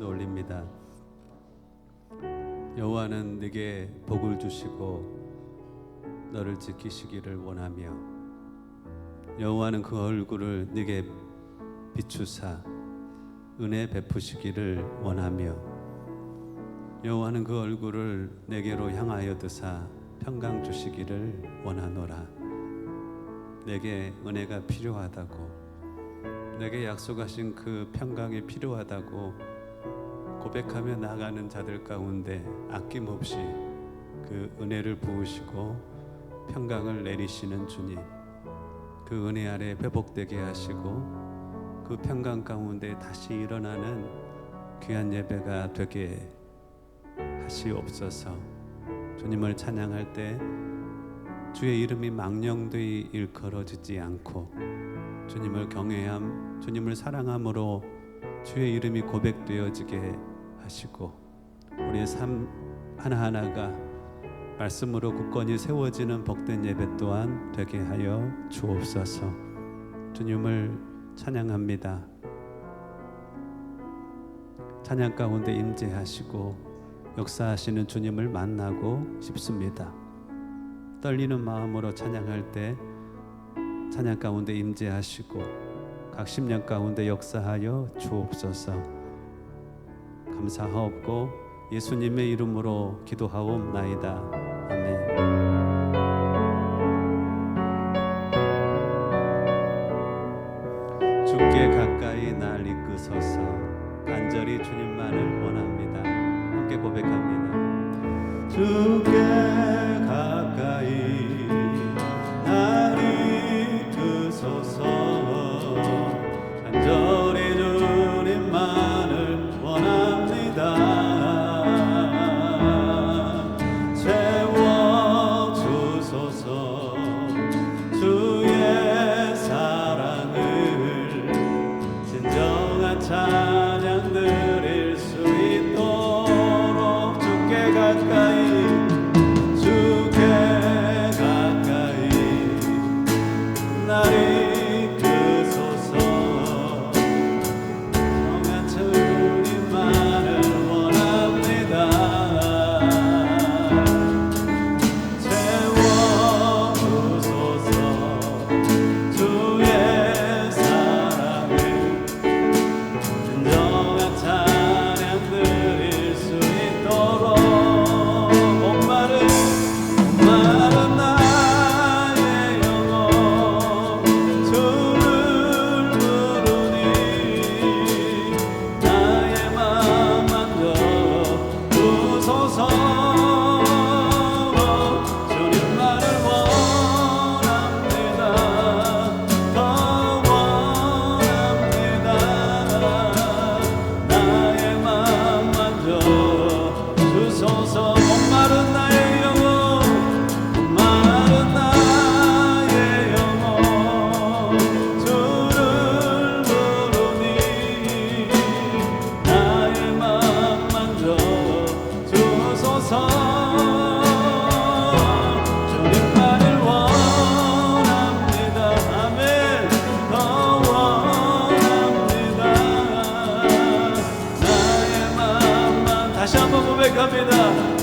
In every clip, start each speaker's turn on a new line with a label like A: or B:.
A: 기도 올립니다. 여호와는 네게 복을 주시고 너를 지키시기를 원하며 여호와는 그 얼굴을 네게 비추사 은혜 베푸시기를 원하며 여호와는 그 얼굴을 내게로 향하여 드사 평강 주시기를 원하노라. 내게 은혜가 필요하다고, 내게 약속하신 그 평강이 필요하다고 고백하며 나가는 자들 가운데 아낌없이 그 은혜를 부으시고 평강을 내리시는 주님, 그 은혜 아래 회복되게 하시고 그 평강 가운데 다시 일어나는 귀한 예배가 되게 하시옵소서. 주님을 찬양할 때 주의 이름이 망령되이 일컬어지지 않고 주님을 경외함, 주님을 사랑함으로 주의 이름이 고백되어지게 하시고 우리의 삶 하나하나가 말씀으로 굳건히 세워지는 복된 예배 또한 되게 하여 주옵소서. 주님을 찬양합니다. 찬양 가운데 임재하시고 역사하시는 주님을 만나고 싶습니다. 떨리는 마음으로 찬양할 때 찬양 가운데 임재하시고 각 심령 가운데 역사하여 주옵소서. 감사하옵고 예수님의 이름으로 기도하옵나이다. 아멘. 주께 가까이 날 이끄소서. 간절히 주님만을 원합니다. 함께 고백합니다. 주께 가까이 날 이끄소서. 간절히 주님만을 원합니다. 채워주소서. 주의 사랑을 진정한 찬양 드릴 수 있도록 주께 가까이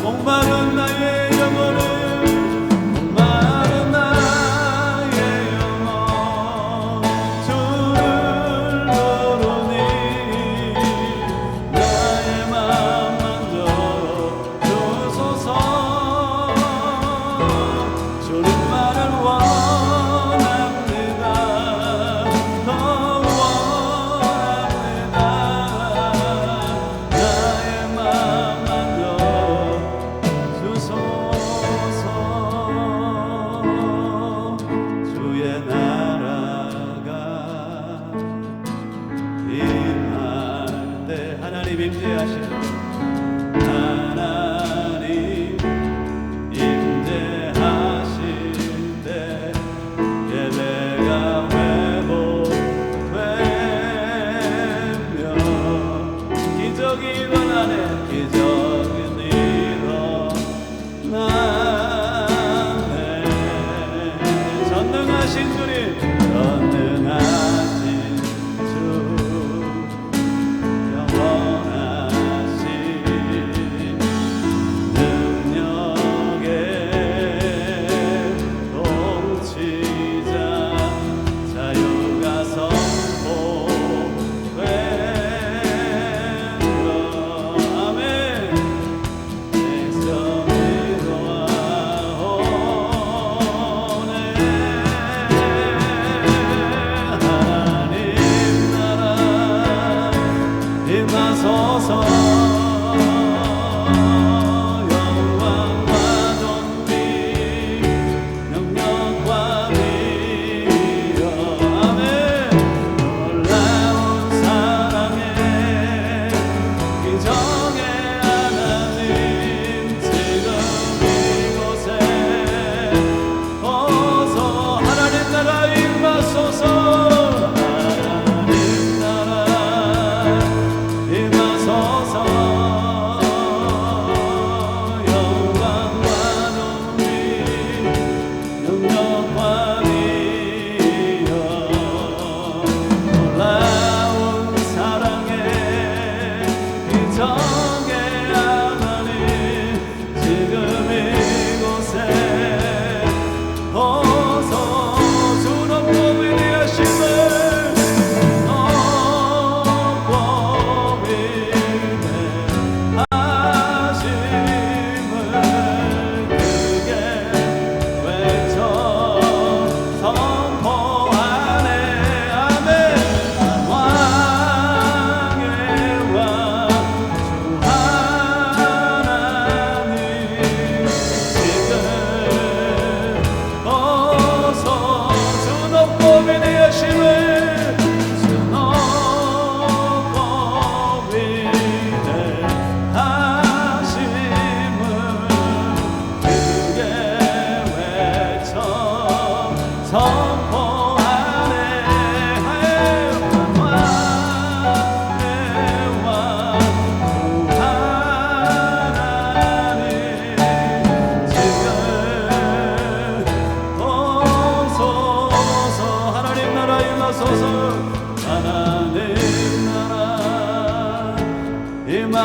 A: 목마른 나의 영혼을 목마른 나의 영혼 주를 부르니 나의 맘 만져 주소서. 주님만을 원합니다. 더 원합니다. 나의 맘 만져 주의 나라가 임할 때 하나님 임재하시는 하나님 임재하실 때 예배가 회복되며 기적이 일어나네. 기적이 일어나네. 전능하신 주님, 전능하신 주 영원한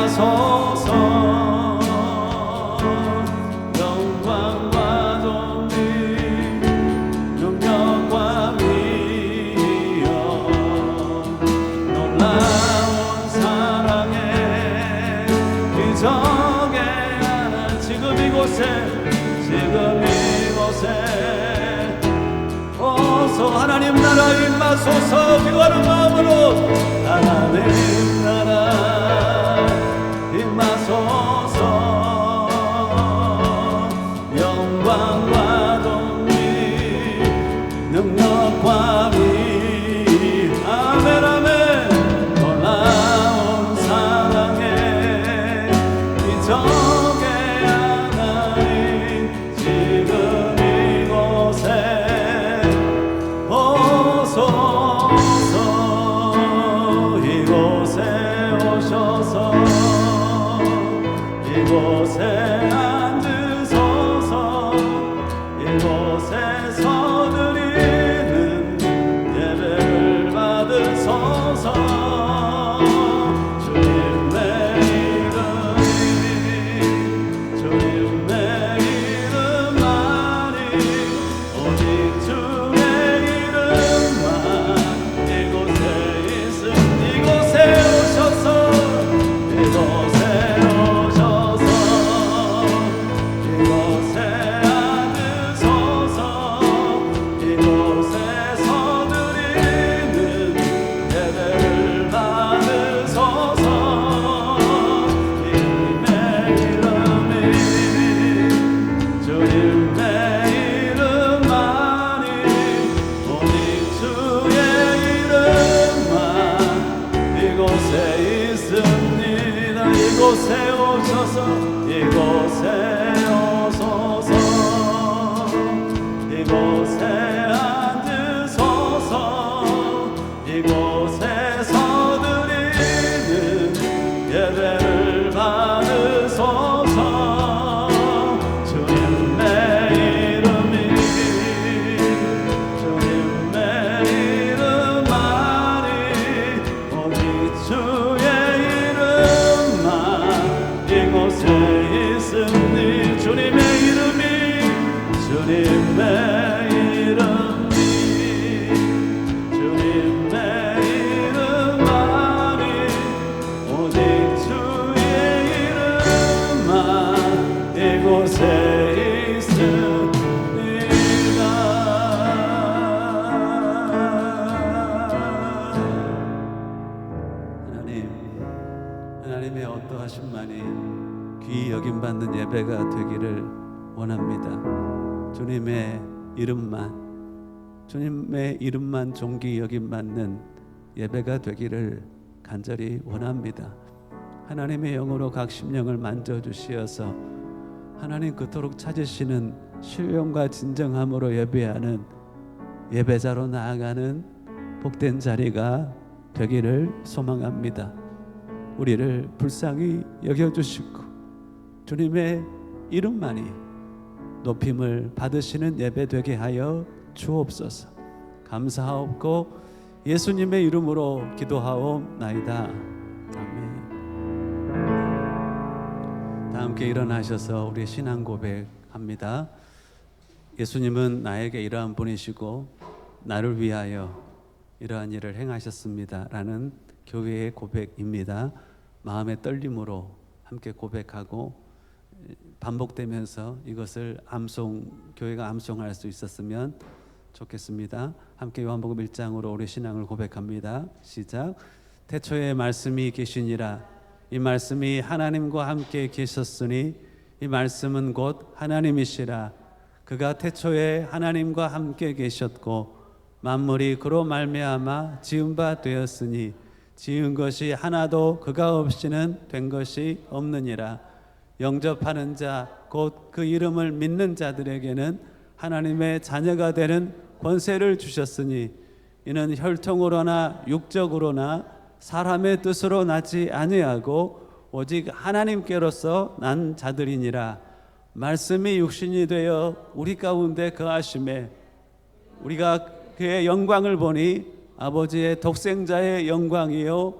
A: 임하소서. 영광과 존귀 능력과 위엄 놀라운 사랑의 기적의 하나 지금 이곳에 어서 하나님 나라 임하소서. 기도하는 마음으로 하나님 나라 임하소서. 영광과 존귀 능력과 위 아멘 아멘 놀라운 사랑의 기적의 하나님 지금 이곳에 오소서. 이곳에 오셔서 이곳에 앉으소서. 이곳에서 드리는 예배를 받으소서. 주님의 이름만이 오직 주의 이름만 이곳에 있음. 이곳에 오셔서 이곳에 앉으소서. 이곳에서 드리는 예배를 받으소서. 주님의 이름만이 오직 주의 이름만 이곳에 있습니다. 이곳에 오셔서 이곳에 오소서. 이곳에 앉으소서. 이곳에서 드리는 예배를 받으소서. 주님의 이름만이 오직 주의 이름만 이곳에 있으니. 주님의 이름만이 오직 주의 이름만 이곳에 있습니다. 하나님의 어떠하심만이 귀히 여김받는 예배가 되기를 원합니다. 주님의 이름만 존귀 여김받는 예배가 되기를 간절히 원합니다. 하나님의 영으로 각 심령을 만져주시어서 하나님 그토록 찾으시는 신령과 진정함으로 예배하는 예배자로 나아가는 복된 자리가 되기를 소망합니다. 우리를 불쌍히 여겨주시고 주님의 이름만이 높임을 받으시는 예배 되게 하여 주옵소서. 감사하옵고 예수님의 이름으로 기도하옵나이다. 아멘. 다 함께 일어나셔서 우리 신앙 고백합니다. 예수님은 나에게 이러한 분이시고 나를 위하여 이러한 일을 행하셨습니다 라는 교회의 고백입니다. 마음의 떨림으로 함께 고백하고 반복되면서 이것을 교회가 암송할 수 있었으면 좋겠습니다. 함께 요한복음 1장으로 우리 신앙을 고백합니다. 시작. 태초에 말씀이 계시니라. 이 말씀이 하나님과 함께 계셨으니 이 말씀은 곧 하나님이시라. 그가 태초에 하나님과 함께 계셨고 만물이 그로 말미암아 지은 바 되었으니 지은 것이 하나도 그가 없이는 된 것이 없느니라. 영접하는 자 곧 그 이름을 믿는 자들에게는 하나님의 자녀가 되는 권세를 주셨으니 이는 혈통으로나 육적으로나 사람의 뜻으로 나지 아니하고 오직 하나님께로서 난 자들이니라. 말씀이 육신이 되어 우리 가운데 거하심에 우리가 그의 영광을 보니 아버지의 독생자의 영광이요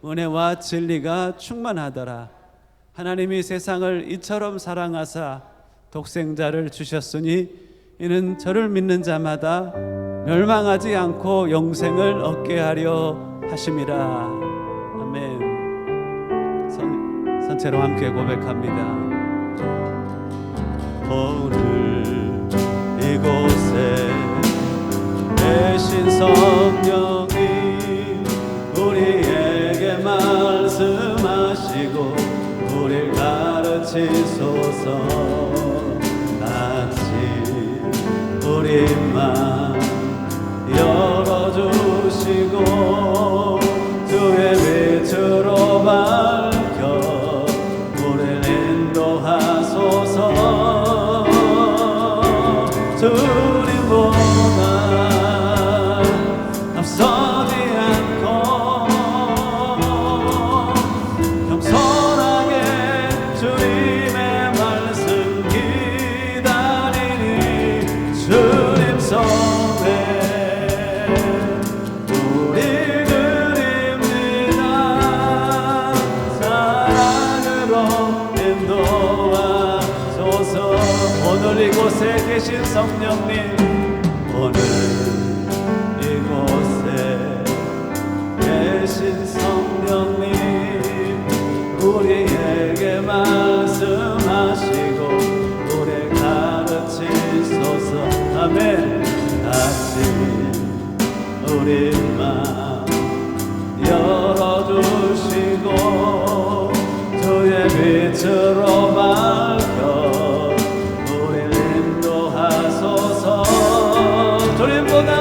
A: 은혜와 진리가 충만하더라. 하나님이 세상을 이처럼 사랑하사 독생자를 주셨으니 이는 저를 믿는 자마다 멸망하지 않고 영생을 얻게 하려 하심이라. 아멘. 선체로 함께 고백합니다. 오늘 이곳에 계신 성령이 우리에게 말씀하시고 우리를 가르치소서. 같이 우리 맘 열어주시고 주의 빛으로 밝혀 우리를 인도하소서. 주님보다 앞서지 않고 겸손하게 주님의 말씀 기다리니 주님 손에 우리 드립니다. 사랑으로 인도하소서. 오늘 이곳에 계신 성령님, 오늘 이곳에 계신 성령님 우리에게 말씀하시고 우리 가르치소서. 아멘. 다시 우리 맘 열어주시고 주의 빛으로 밝혀 우리를 인도하소서. 주님보다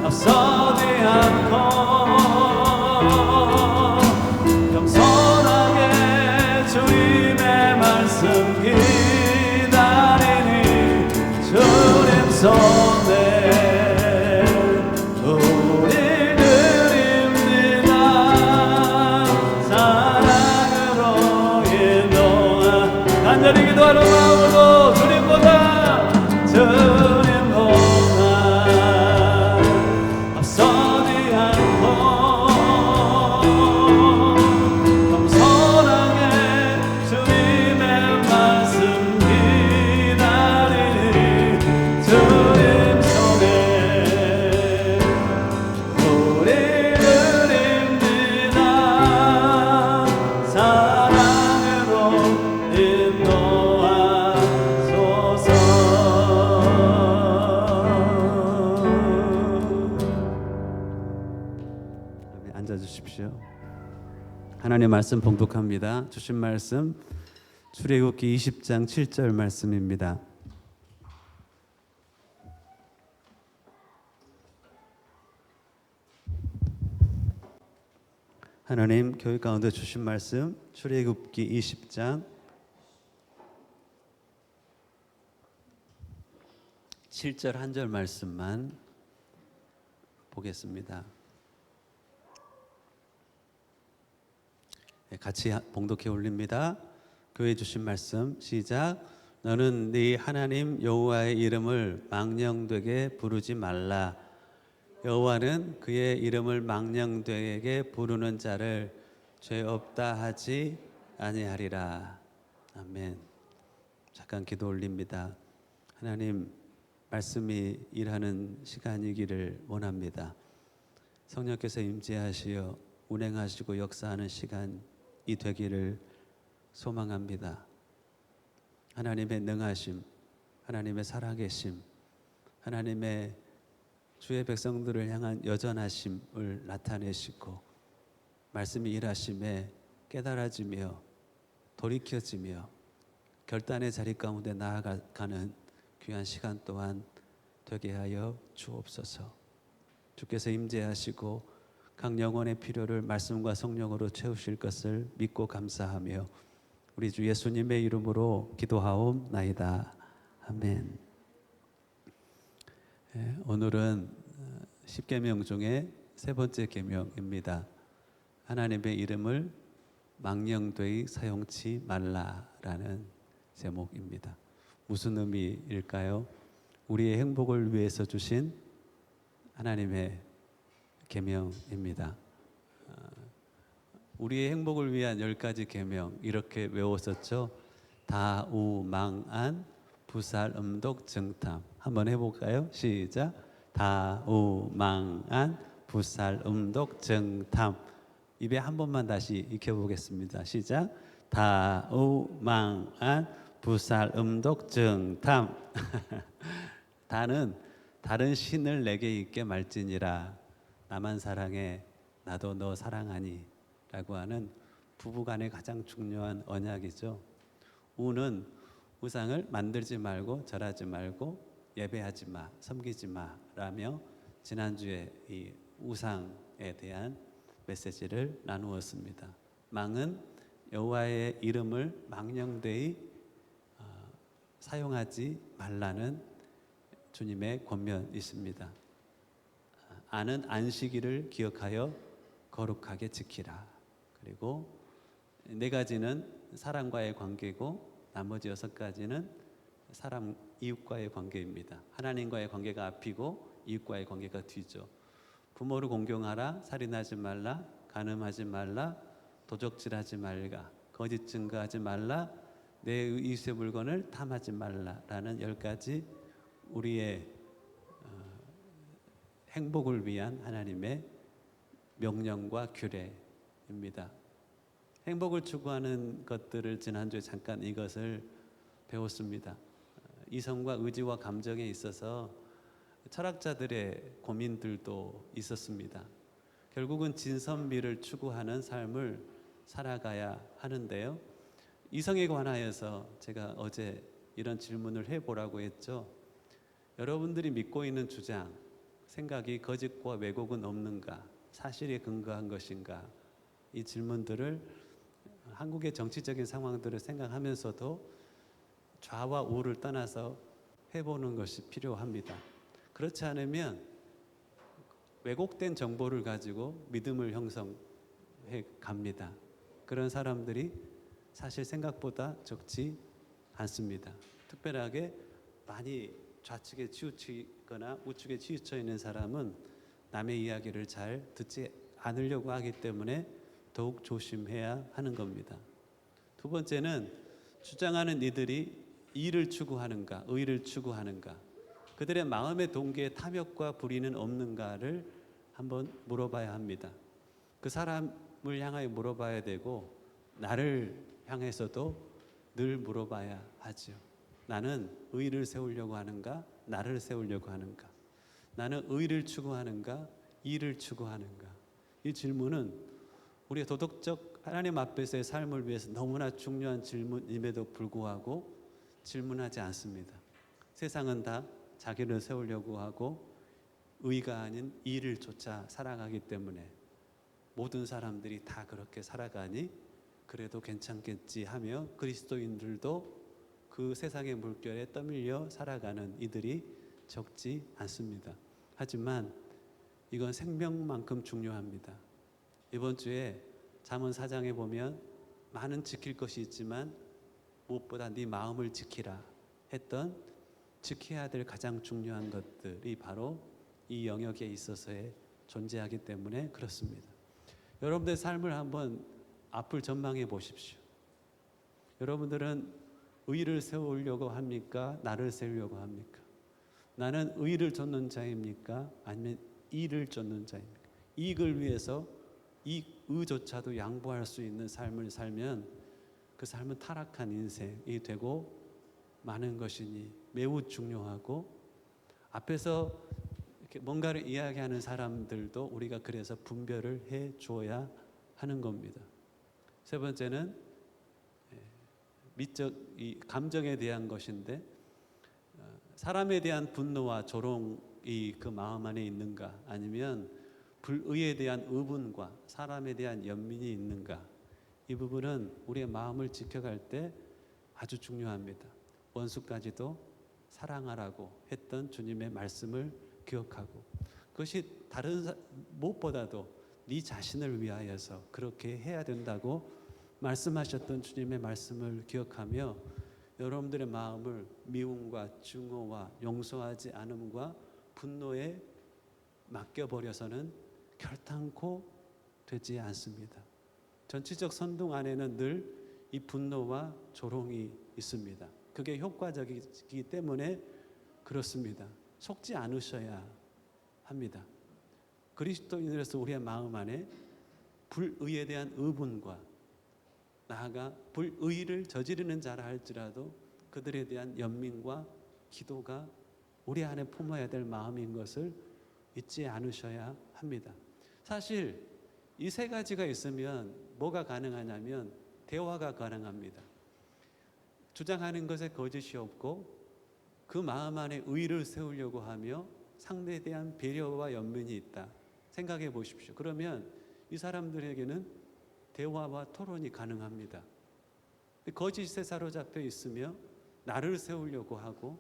A: 앞서지 않고 겸손하게 주님의 말씀 기다리니 주님 손에 우리 드립니다. 사랑으로 인도하 간절히 기도하는 마음으로 주님보다 앞서지 않고 겸손하게 주님의 말씀 기다리니 주님 손에 우리 드립니다. 사랑으로 인도하소서. 앉아주십시오. 하나님의 말씀 봉독합니다. 주신 말씀 출애굽기 20장 7절 말씀입니다. 하나님 교회 가운데 주신 말씀 출애굽기 20장 7절 한 절 말씀만 보겠습니다. 같이 봉독해 올립니다. 교회 주신 말씀 시작. 너는 네 하나님 여호와의 이름을 망령되게 부르지 말라. 여호와는 그의 이름을 망령되게 부르는 자를 죄 없다 하지 아니하리라. 아멘. 잠깐 기도 올립니다. 하나님 말씀이 일하는 시간이기를 원합니다. 성령께서 임재하시어 운행하시고 역사하는 시간이 되기를 소망합니다. 하나님의 능하심, 하나님의 살아계심, 하나님의 주의 백성들을 향한 여전하심을 나타내시고 말씀이 일하심에 깨달아지며 돌이켜지며 결단의 자리 가운데 나아가는 귀한 시간 또한 되게 하여 주옵소서. 주께서 임재하시고 각 영혼의 필요를 말씀과 성령으로 채우실 것을 믿고 감사하며 우리 주 예수님의 이름으로 기도하옵나이다. 아멘. 오늘은 10계명 중에 세 번째 계명입니다. 하나님의 이름을 망령되이 사용치 말라라는 제목입니다. 무슨 의미일까요? 우리의 행복을 위해서 주신 하나님의 계명입니다. 우리의 행복을 위한 10가지 계명 이렇게 외웠었죠. 다우망안 부살음독 정탐. 한번 해볼까요? 시작. 다우망안 부살음독 정탐. 입에 한 번만 다시 익혀보겠습니다. 시작. 다우망안 부살음독 정탐. 다는 다른 신을 내게 있게 말지니라. 나만 사랑해 나도 너 사랑하니 라고 하는 부부간의 가장 중요한 언약이죠. 우는 우상을 만들지 말고 절하지 말고 예배하지 마, 섬기지 마 라며 지난주에 이 우상에 대한 메시지를 나누었습니다. 망은 여호와의 이름을 망령되이 사용하지 말라는 주님의 권면이 있습니다. 안은 안식일을 기억하여 거룩하게 지키라. 그리고 4가지는 사람과의 관계고 나머지 6가지는 사람 이웃과의 관계입니다. 하나님과의 관계가 앞이고 이웃과의 관계가 뒤죠. 부모를 공경하라, 살인하지 말라, 간음하지 말라, 도적질하지 말라, 거짓 증거하지 말라, 내 이웃의 물건을 탐하지 말라라는 10가지 우리의 행복을 위한 하나님의 명령과 규례입니다. 행복을 추구하는 것들을 지난주에 잠깐 이것을 배웠습니다. 이성과 의지와 감정에 있어서 철학자들의 고민들도 있었습니다. 결국은 진선미를 추구하는 삶을 살아가야 하는데요. 이성에 관하여서 제가 어제 이런 질문을 해보라고 했죠. 여러분들이 믿고 있는 주장, 생각이 거짓과 왜곡은 없는가? 사실에 근거한 것인가? 이 질문들을 한국의 정치적인 상황들을 생각하면서도 좌와 우를 떠나서 해보는 것이 필요합니다. 그렇지 않으면 왜곡된 정보를 가지고 믿음을 형성해 갑니다. 그런 사람들이 사실 생각보다 적지 않습니다. 특별하게 많이 좌측에 치우치거나 우측에 치우쳐 있는 사람은 남의 이야기를 잘 듣지 않으려고 하기 때문에 더욱 조심해야 하는 겁니다. 2번째는 주장하는 이들이 이를 추구하는가, 의를 추구하는가, 그들의 마음의 동기에 탐욕과 불의는 없는가를 한번 물어봐야 합니다. 그 사람을 향하여 물어봐야 되고 나를 향해서도 늘 물어봐야 하죠. 나는 의를 세우려고 하는가, 나를 세우려고 하는가? 나는 의를 추구하는가, 이를 추구하는가? 이 질문은 우리의 도덕적 하나님 앞에서의 삶을 위해서 너무나 중요한 질문임에도 불구하고 질문하지 않습니다. 세상은 다 자기를 세우려고 하고 의가 아닌 이를 쫓아 살아가기 때문에 모든 사람들이 다 그렇게 살아가니 그래도 괜찮겠지 하며 그리스도인들도 그 세상의 물결에 떠밀려 살아가는 이들이 적지 않습니다. 하지만 이건 생명만큼 중요합니다. 이번 주에 잠언 4장에 보면 많은 지킬 것이 있지만 무엇보다 네 마음을 지키라 했던 지켜야 될 가장 중요한 것들이 바로 이 영역에 있어서의 존재하기 때문에 그렇습니다. 여러분들의 삶을 한번 앞을 전망해 보십시오. 여러분들은 의를 세우려고 합니까? 나를 세우려고 합니까? 나는 의를 쫓는 자입니까? 아니면 이를 쫓는 자입니까? 이익을 위해서 이의조차도 양보할 수 있는 삶을 살면 그 삶은 타락한 인생이 되고 많은 것이니 매우 중요하고 앞에서 이렇게 뭔가를 이야기하는 사람들도 우리가 그래서 분별을 해 주어야 하는 겁니다. 3번째는 미적 이 감정에 대한 것인데 사람에 대한 분노와 조롱이 그 마음 안에 있는가 아니면 불의에 대한 의분과 사람에 대한 연민이 있는가 이 부분은 우리의 마음을 지켜갈 때 아주 중요합니다. 원수까지도 사랑하라고 했던 주님의 말씀을 기억하고 그것이 다른 무엇보다도 네 자신을 위하여서 그렇게 해야 된다고 말씀하셨던 주님의 말씀을 기억하며 여러분들의 마음을 미움과 증오와 용서하지 않음과 분노에 맡겨버려서는 결단코 되지 않습니다. 전치적 선동 안에는 늘 이 분노와 조롱이 있습니다. 그게 효과적이기 때문에 그렇습니다. 속지 않으셔야 합니다. 그리스도인으로서 우리의 마음 안에 불의에 대한 의분과 나아가 불의를 저지르는 자라 할지라도 그들에 대한 연민과 기도가 우리 안에 품어야 될 마음인 것을 잊지 않으셔야 합니다. 사실 이 세 가지가 있으면 뭐가 가능하냐면 대화가 가능합니다. 주장하는 것에 거짓이 없고 그 마음 안에 의를 세우려고 하며 상대에 대한 배려와 연민이 있다. 생각해 보십시오. 그러면 이 사람들에게는 대화와 토론이 가능합니다. 거짓에 사로잡혀 있으며 나를 세우려고 하고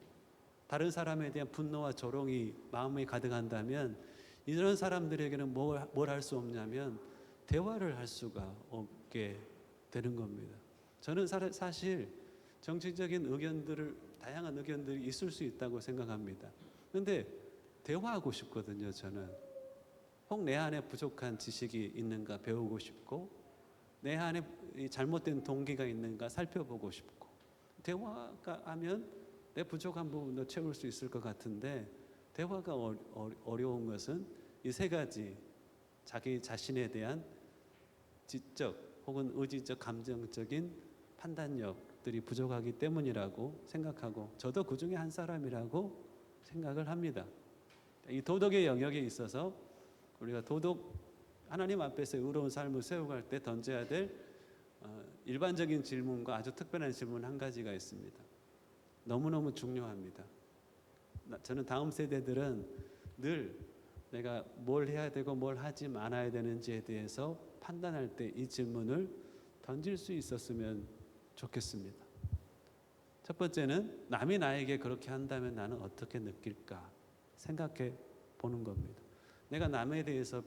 A: 다른 사람에 대한 분노와 조롱이 마음에 가득한다면 이런 사람들에게는 뭘 할 수 없냐면 대화를 할 수가 없게 되는 겁니다. 저는 사실 정치적인 의견들을 다양한 의견들이 있을 수 있다고 생각합니다. 그런데 대화하고 싶거든요. 저는 혹 내 안에 부족한 지식이 있는가 배우고 싶고 내 안에 잘못된 동기가 있는가 살펴보고 싶고 대화가 하면 내 부족한 부분도 채울 수 있을 것 같은데 대화가 어려운 것은 이 세 가지 자기 자신에 대한 지적 혹은 의지적 감정적인 판단력들이 부족하기 때문이라고 생각하고 저도 그 중에 한 사람이라고 생각을 합니다. 이 도덕의 영역에 있어서 우리가 하나님 앞에서 의로운 삶을 세워갈 때 던져야 될 일반적인 질문과 아주 특별한 질문 한 가지가 있습니다. 너무너무 중요합니다. 저는 다음 세대들은 늘 내가 뭘 해야 되고 뭘 하지 말아야 되는지에 대해서 판단할 때 이 질문을 던질 수 있었으면 좋겠습니다. 첫 번째는 남이 나에게 그렇게 한다면 나는 어떻게 느낄까 생각해 보는 겁니다. 내가 남에 대해서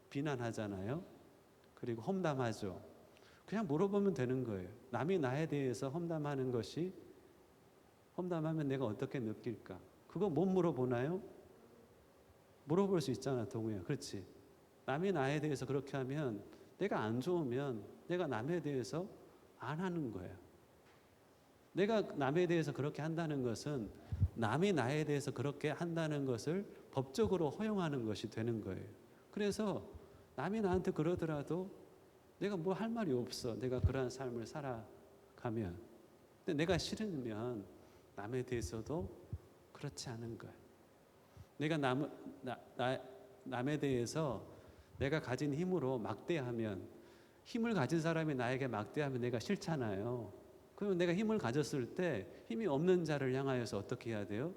A: 비난하잖아요. 그리고 험담하죠. 그냥 물어보면 되는 거예요. 남이 나에 대해서 험담하는 것이 험담하면 내가 어떻게 느낄까? 그거 못 물어보나요? 물어볼 수 있잖아, 동우야. 그렇지? 남이 나에 대해서 그렇게 하면 내가 안 좋으면 내가 남에 대해서 안 하는 거야. 내가 남에 대해서 그렇게 한다는 것은 남이 나에 대해서 그렇게 한다는 것을 법적으로 허용하는 것이 되는 거예요. 그래서 남이 나한테 그러더라도 내가 뭐 할 말이 없어. 내가 그러한 삶을 살아가면. 근데 내가 싫으면 남에 대해서도 그렇지 않은 거예요. 내가 남에 대해서 내가 가진 힘으로 막대하면 힘을 가진 사람이 나에게 막대하면 내가 싫잖아요. 그러면 내가 힘을 가졌을 때 힘이 없는 자를 향하여서 어떻게 해야 돼요?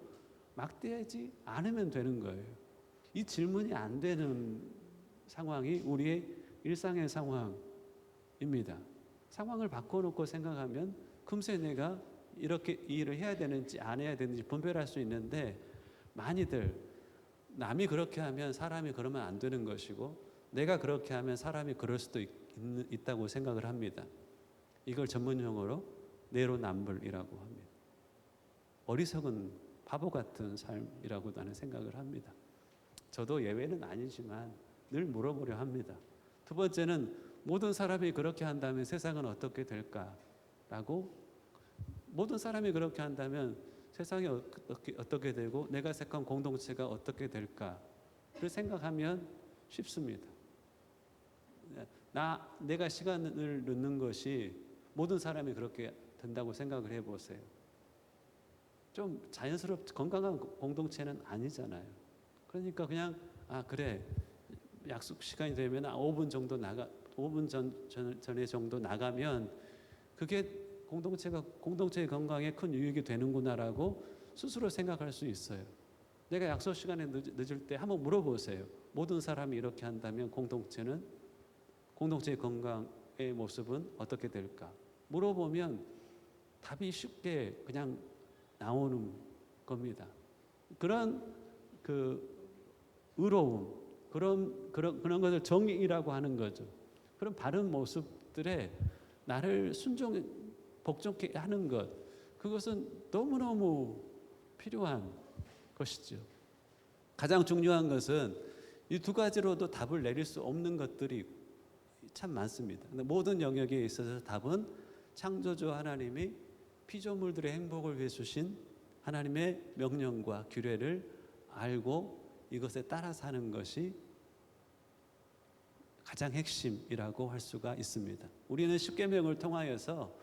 A: 막대하지 않으면 되는 거예요. 이 질문이 안 되는 상황이 우리의 일상의 상황입니다. 상황을 바꿔놓고 생각하면 금세 내가 이렇게 일을 해야 되는지 안 해야 되는지 분별할 수 있는데 많이들 남이 그렇게 하면 사람이 그러면 안 되는 것이고 내가 그렇게 하면 사람이 그럴 수도 있다고 생각을 합니다. 이걸 전문용어로 내로남불이라고 합니다. 어리석은 바보 같은 삶이라고 나는 생각을 합니다. 저도 예외는 아니지만 늘 물어보려 합니다. 두 번째는 모든 사람이 그렇게 한다면 세상은 어떻게 될까라고 모든 사람이 그렇게 한다면 세상이 어떻게 되고 내가 속한 공동체가 어떻게 될까를 생각하면 쉽습니다. 내가 시간을 넣는 것이 모든 사람이 그렇게 된다고 생각을 해보세요. 좀 건강한 공동체는 아니잖아요. 그러니까 그냥 그래 약속 시간이 되면 5분 정도 5분 전에 정도 나가면 그게 공동체의 건강에 큰 유익이 되는구나라고 스스로 생각할 수 있어요. 내가 약속 시간에 늦을 때 한번 물어보세요. 모든 사람이 이렇게 한다면 공동체의 건강의 모습은 어떻게 될까? 물어보면 답이 쉽게 그냥 나오는 겁니다. 그런 의로움, 그런 것을 정의라고 하는 거죠. 그런 바른 모습들에 나를 복종케 하는 것, 그것은 너무너무 필요한 것이죠. 가장 중요한 것은 이 두 가지로도 답을 내릴 수 없는 것들이 참 많습니다. 근데 모든 영역에 있어서 답은 창조주 하나님이 피조물들의 행복을 위해 주신 하나님의 명령과 규례를 알고 이것에 따라 사는 것이 가장 핵심이라고 할 수가 있습니다. 우리는 십계명을 통하여서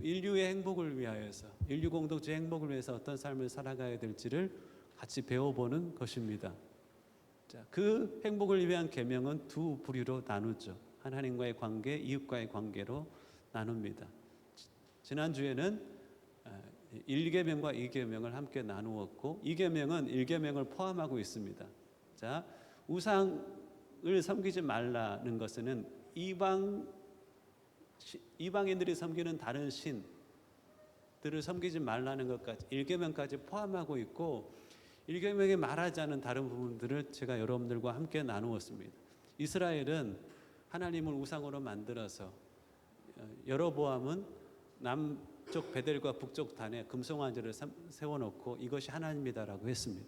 A: 인류의 행복을 위하여서, 인류 공동체의 행복을 위해서 어떤 삶을 살아가야 될지를 같이 배워보는 것입니다. 자, 그 행복을 위한 계명은 두 부류로 나누죠. 하나님과의 관계, 이웃과의 관계로 나눕니다. 지난주에는 1계명과 2계명을 함께 나누었고 2계명은 1계명을 포함하고 있습니다. 자, 우상을 섬기지 말라는 것은 이방인들이 섬기는 다른 신들을 섬기지 말라는 것까지 1계명까지 포함하고 있고 1계명에 말하지 않은 다른 부분들을 제가 여러분들과 함께 나누었습니다. 이스라엘은 하나님을 우상으로 만들어서 여로보암은 남쪽 베델과 북쪽 단에 금송아지를 세워놓고 이것이 하나님이다라고 했습니다.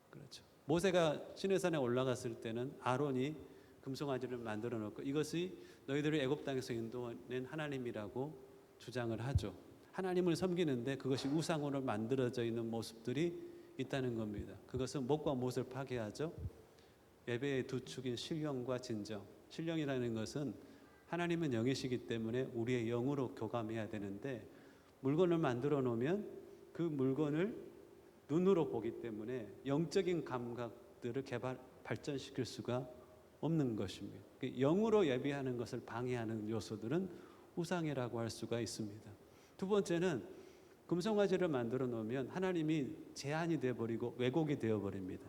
A: 그렇죠. 모세가 시내산에 올라갔을 때는 아론이 금송아지를 만들어 놓고 이것이 너희들을 애굽 땅에서 인도낸 하나님이라고 주장을 하죠. 하나님을 섬기는데 그것이 우상으로 만들어져 있는 모습들이 있다는 겁니다. 그것은 목과 못을 파괴하죠. 예배의 두 축인 신령과 진정. 신령이라는 것은 하나님은 영이시기 때문에 우리의 영으로 교감해야 되는데 물건을 만들어 놓으면 그 물건을 눈으로 보기 때문에 영적인 감각들을 발전시킬 수가 없는 것입니다. 영으로 예배하는 것을 방해하는 요소들은 우상이라고 할 수가 있습니다. 두 번째는 금송아지를 만들어 놓으면 하나님이 제한이 되어버리고 왜곡이 되어버립니다.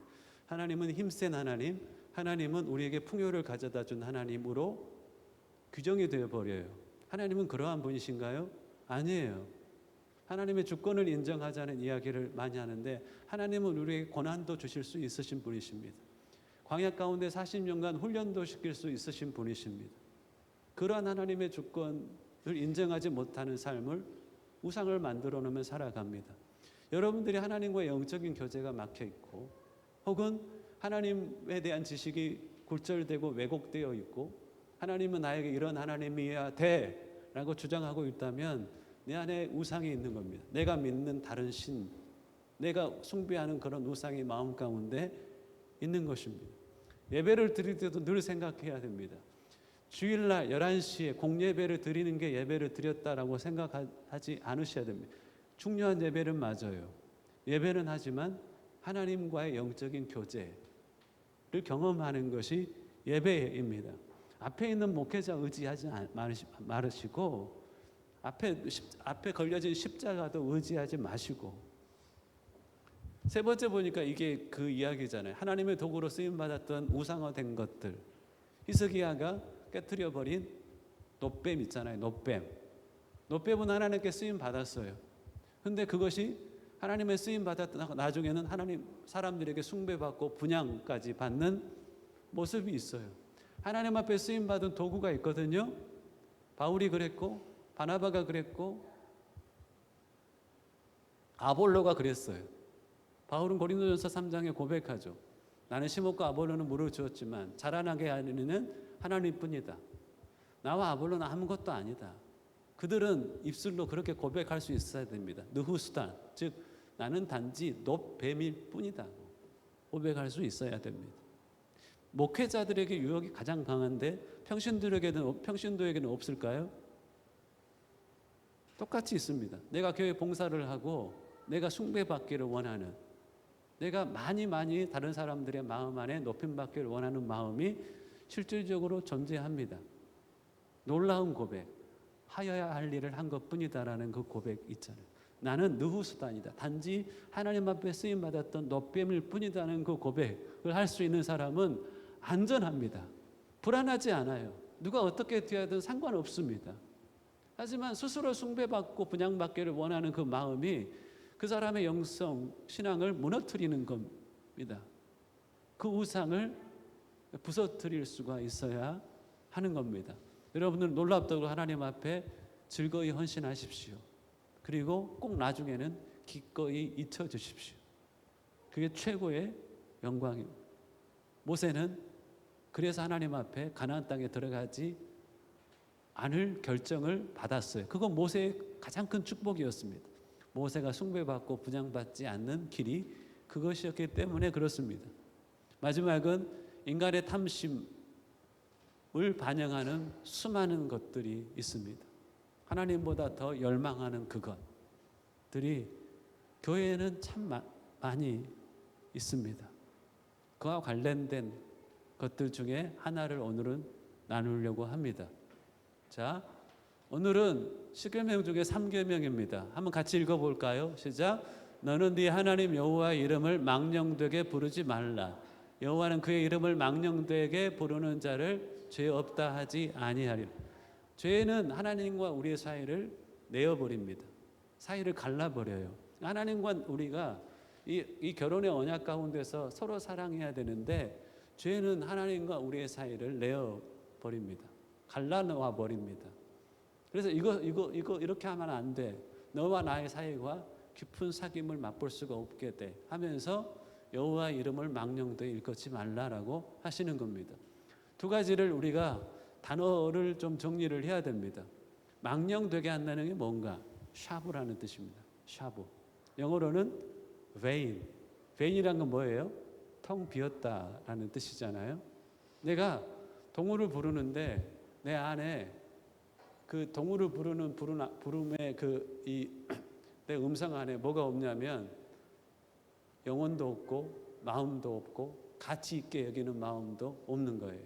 A: 하나님은 힘센 하나님, 하나님은 우리에게 풍요를 가져다 준 하나님으로 규정이 되어버려요. 하나님은 그러한 분이신가요? 아니에요. 하나님의 주권을 인정하자는 이야기를 많이 하는데 하나님은 우리에게 고난도 주실 수 있으신 분이십니다. 광야 가운데 40년간 훈련도 시킬 수 있으신 분이십니다. 그러한 하나님의 주권을 인정하지 못하는 삶을 우상을 만들어 놓으면 살아갑니다. 여러분들이 하나님과의 영적인 교제가 막혀 있고 혹은 하나님에 대한 지식이 굴절되고 왜곡되어 있고 하나님은 나에게 이런 하나님이어야 돼 라고 주장하고 있다면 내 안에 우상이 있는 겁니다. 내가 믿는 다른 신, 내가 숭배하는 그런 우상이 마음 가운데 있는 것입니다. 예배를 드릴 때도 늘 생각해야 됩니다. 주일날 11시에 공예배를 드리는 게 예배를 드렸다라고 생각하지 않으셔야 됩니다. 중요한 예배는 맞아요. 예배는 하지만 하나님과의 영적인 교제를 경험하는 것이 예배입니다. 앞에 있는 목회자 의지하지 마시고 앞에 걸려진 십자가도 의지하지 마시고 세 번째 보니까 이게 그 이야기잖아요. 하나님의 도구로 쓰임받았던 우상화된 것들 히스기야가 깨트려버린 놋뱀 있잖아요. 놋뱀은 하나님께 쓰임받았어요. 근데 그것이 하나님의 쓰임받았던 나중에는 하나님 사람들에게 숭배받고 분향까지 받는 모습이 있어요. 하나님 앞에 쓰임받은 도구가 있거든요. 바울이 그랬고 바나바가 그랬고 아볼로가 그랬어요. 바울은 고린도전서 3장에 고백하죠. 나는 심었고 아볼로는 물을 주었지만 자라나게 하는 이는 하나님뿐이다. 나와 아볼로는 아무것도 아니다. 그들은 입술로 그렇게 고백할 수 있어야 됩니다. 느후스탄, 즉 나는 단지 놋뱀일 뿐이다. 고백할 수 있어야 됩니다. 목회자들에게 유혹이 가장 강한데 평신도에게는 없을까요? 똑같이 있습니다. 내가 교회 봉사를 하고 내가 숭배받기를 원하는 내가 많이 다른 사람들의 마음 안에 높임받기를 원하는 마음이 실질적으로 존재합니다. 놀라운 고백, 하여야 할 일을 한 것뿐이다라는 그 고백 있잖아요. 나는 느후스단이다. 단지 하나님 앞에 쓰임받았던 놋뱀일 뿐이다는 그 고백을 할 수 있는 사람은 안전합니다. 불안하지 않아요. 누가 어떻게 되어든 상관없습니다. 하지만 스스로 숭배받고 분향받기를 원하는 그 마음이 그 사람의 영성, 신앙을 무너뜨리는 겁니다. 그 우상을 부서뜨릴 수가 있어야 하는 겁니다. 여러분들 놀랍다고 하나님 앞에 즐거이 헌신하십시오. 그리고 꼭 나중에는 기꺼이 잊혀주십시오. 그게 최고의 영광입니다. 모세는 그래서 하나님 앞에 가나안 땅에 들어가지 않을 결정을 받았어요. 그건 모세의 가장 큰 축복이었습니다. 모세가 숭배받고 분양받지 않는 길이 그것이었기 때문에 그렇습니다. 마지막은 인간의 탐심을 반영하는 수많은 것들이 있습니다. 하나님보다 더 열망하는 그것들이 교회에는 참 많이 있습니다. 그와 관련된 것들 중에 하나를 오늘은 나누려고 합니다. 자, 오늘은 10계명 중에 3계명입니다. 한번 같이 읽어볼까요? 시작. 너는 네 하나님 여호와의 이름을 망령되게 부르지 말라. 여호와는 그의 이름을 망령되게 부르는 자를 죄 없다 하지 아니하리라. 죄는 하나님과 우리의 사이를 내어버립니다. 사이를 갈라버려요. 하나님과 우리가 이 결혼의 언약 가운데서 서로 사랑해야 되는데 죄는 하나님과 우리의 사이를 내어버립니다. 갈라놓아 버립니다. 그래서 이거 이렇게 하면 안 돼. 너와 나의 사이가 깊은 사귐을 맛볼 수가 없게 돼 하면서 여호와의 이름을 망령되이 일컫지 말라라고 하시는 겁니다. 두 가지를 우리가 단어를 좀 정리를 해야 됩니다. 망령되게 한다는 게 뭔가? 샤브라는 뜻입니다. 샤브. 영어로는 vain. vain이란 건 뭐예요? 텅 비었다라는 뜻이잖아요. 내가 동물을 부르는데 내 안에 그 동물을 부르는 부름의 내 음성 안에 뭐가 없냐면 영혼도 없고 마음도 없고 가치 있게 여기는 마음도 없는 거예요.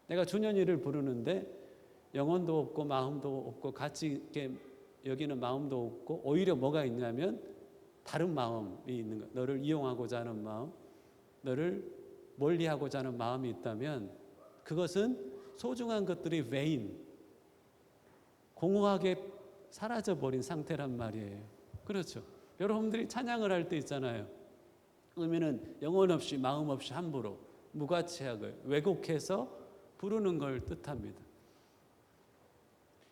A: 내가 준현이를 부르는데 영혼도 없고 마음도 없고 가치 있게 여기는 마음도 없고 오히려 뭐가 있냐면 다른 마음이 있는 거예요. 너를 이용하고자 하는 마음, 너를 멀리하고자 하는 마음이 있다면 그것은 소중한 것들이 vain, 공허하게 사라져버린 상태란 말이에요. 그렇죠. 여러분들이 찬양을 할 때 있잖아요. 의미는 영혼 없이 마음 없이 함부로 무가치하게 왜곡해서 부르는 걸 뜻합니다.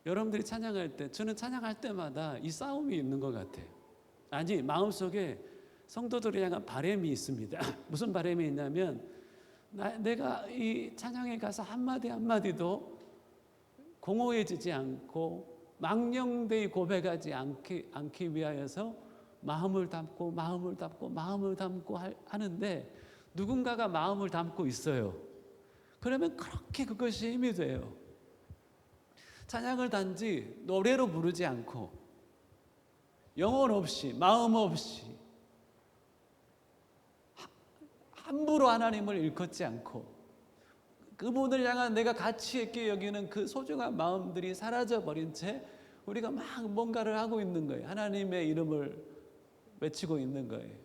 A: 여러분들이 찬양할 때, 저는 찬양할 때마다 이 싸움이 있는 것 같아요. 아니, 마음속에 성도들을 향한 바람이 있습니다. 무슨 바람이 있냐면 내가 이 찬양에 가서 한마디 한마디도 공허해지지 않고 망령되이 고백하지 않기 위하여서 마음을 담고 하는데 누군가가 마음을 담고 있어요. 그러면 그렇게 그것이 힘이 돼요. 찬양을 단지 노래로 부르지 않고 영혼 없이 마음 없이 함부로 하나님을 일컫지 않고 그분을 향한 내가 가치 있게 여기는 그 소중한 마음들이 사라져버린 채 우리가 막 뭔가를 하고 있는 거예요. 하나님의 이름을 외치고 있는 거예요.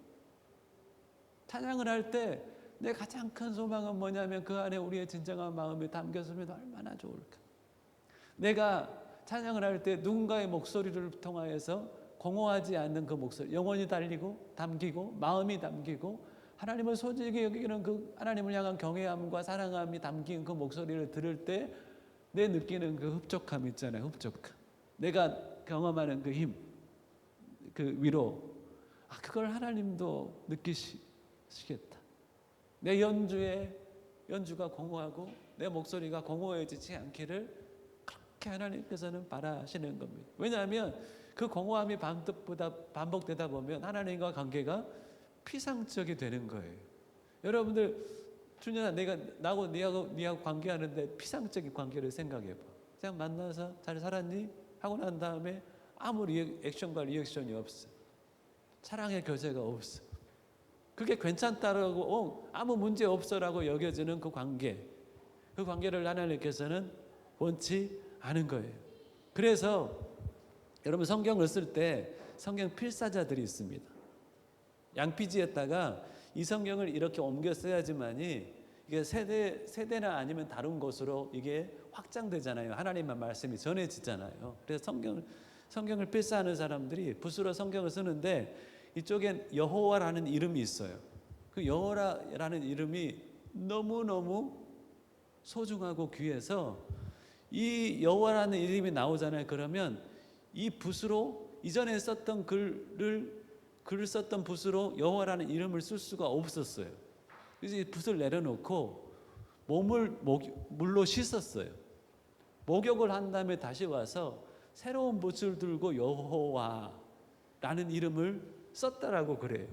A: 찬양을 할 때 내 가장 큰 소망은 뭐냐면 그 안에 우리의 진정한 마음이 담겼으면 얼마나 좋을까. 내가 찬양을 할 때 누군가의 목소리를 통하여서 공허하지 않는 그 목소리, 영혼이 달리고 담기고 마음이 담기고 하나님을 소중히 여기는 그 하나님을 향한 경외함과 사랑함이 담긴 그 목소리를 들을 때 내 느끼는 그 흡족함 있잖아요. 흡족함. 내가 경험하는 그 힘, 그 위로. 그걸 하나님도 느끼시겠다. 내 연주가 공허하고 내 목소리가 공허해지지 않기를 그렇게 하나님께서는 바라시는 겁니다. 왜냐하면 그 공허함이 반복되다 보면 하나님과 관계가 피상적이 되는 거예요. 여러분들 준현아, 내가 나하고 네하고 관계하는데 피상적인 관계를 생각해봐. 그냥 만나서 잘 살았니? 하고 난 다음에 아무 액션과 리액션이 없어. 사랑의 교제가 없어. 그게 괜찮다라고 아무 문제 없어라고 여겨지는 그 관계를 하나님께서는 원치 않은 거예요. 그래서 여러분 성경을 쓸 때 성경 필사자들이 있습니다. 양피지에다가 이 성경을 이렇게 옮겨 써야지만이 이게 세대나 아니면 다른 곳으로 이게 확장되잖아요. 하나님의 말씀이 전해지잖아요. 그래서 성경을 필사하는 사람들이 붓으로 성경을 쓰는데 이쪽엔 여호와라는 이름이 있어요. 그 여호와라는 이름이 너무너무 소중하고 귀해서 이 여호와라는 이름이 나오잖아요. 그러면 이 붓으로 이전에 썼던 글을 썼던 붓으로 여호와라는 이름을 쓸 수가 없었어요. 그래서 이 붓을 내려놓고 몸을 물로 씻었어요. 목욕을 한 다음에 다시 와서 새로운 붓을 들고 여호와라는 이름을 썼다라고 그래요.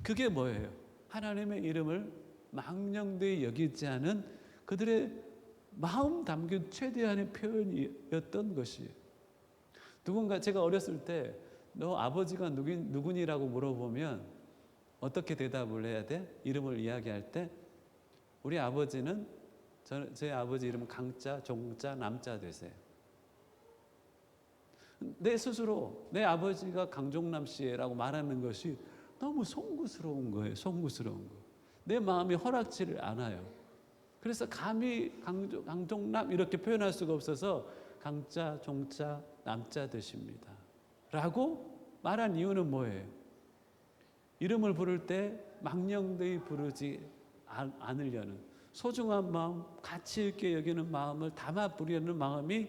A: 그게 뭐예요? 하나님의 이름을 망령되이 여기지 않은 그들의 마음 담긴 최대한의 표현이었던 것이에요. 누군가 제가 어렸을 때 너 아버지가 누구니라고 물어보면 어떻게 대답을 해야 돼? 이름을 이야기할 때 우리 아버지는 제 아버지 이름은 강자, 종자, 남자 되세요. 내 스스로 내 아버지가 강종남 씨라고 말하는 것이 너무 송구스러운 거예요. 송구스러운 거. 내 마음이 허락지를 않아요. 그래서 감히 강종남 이렇게 표현할 수가 없어서 강자, 종자, 남자 되십니다 라고 말한 이유는 뭐예요? 이름을 부를 때 망령되이 부르지 않으려는 소중한 마음, 가치 있게 여기는 마음을 담아 부리는 마음이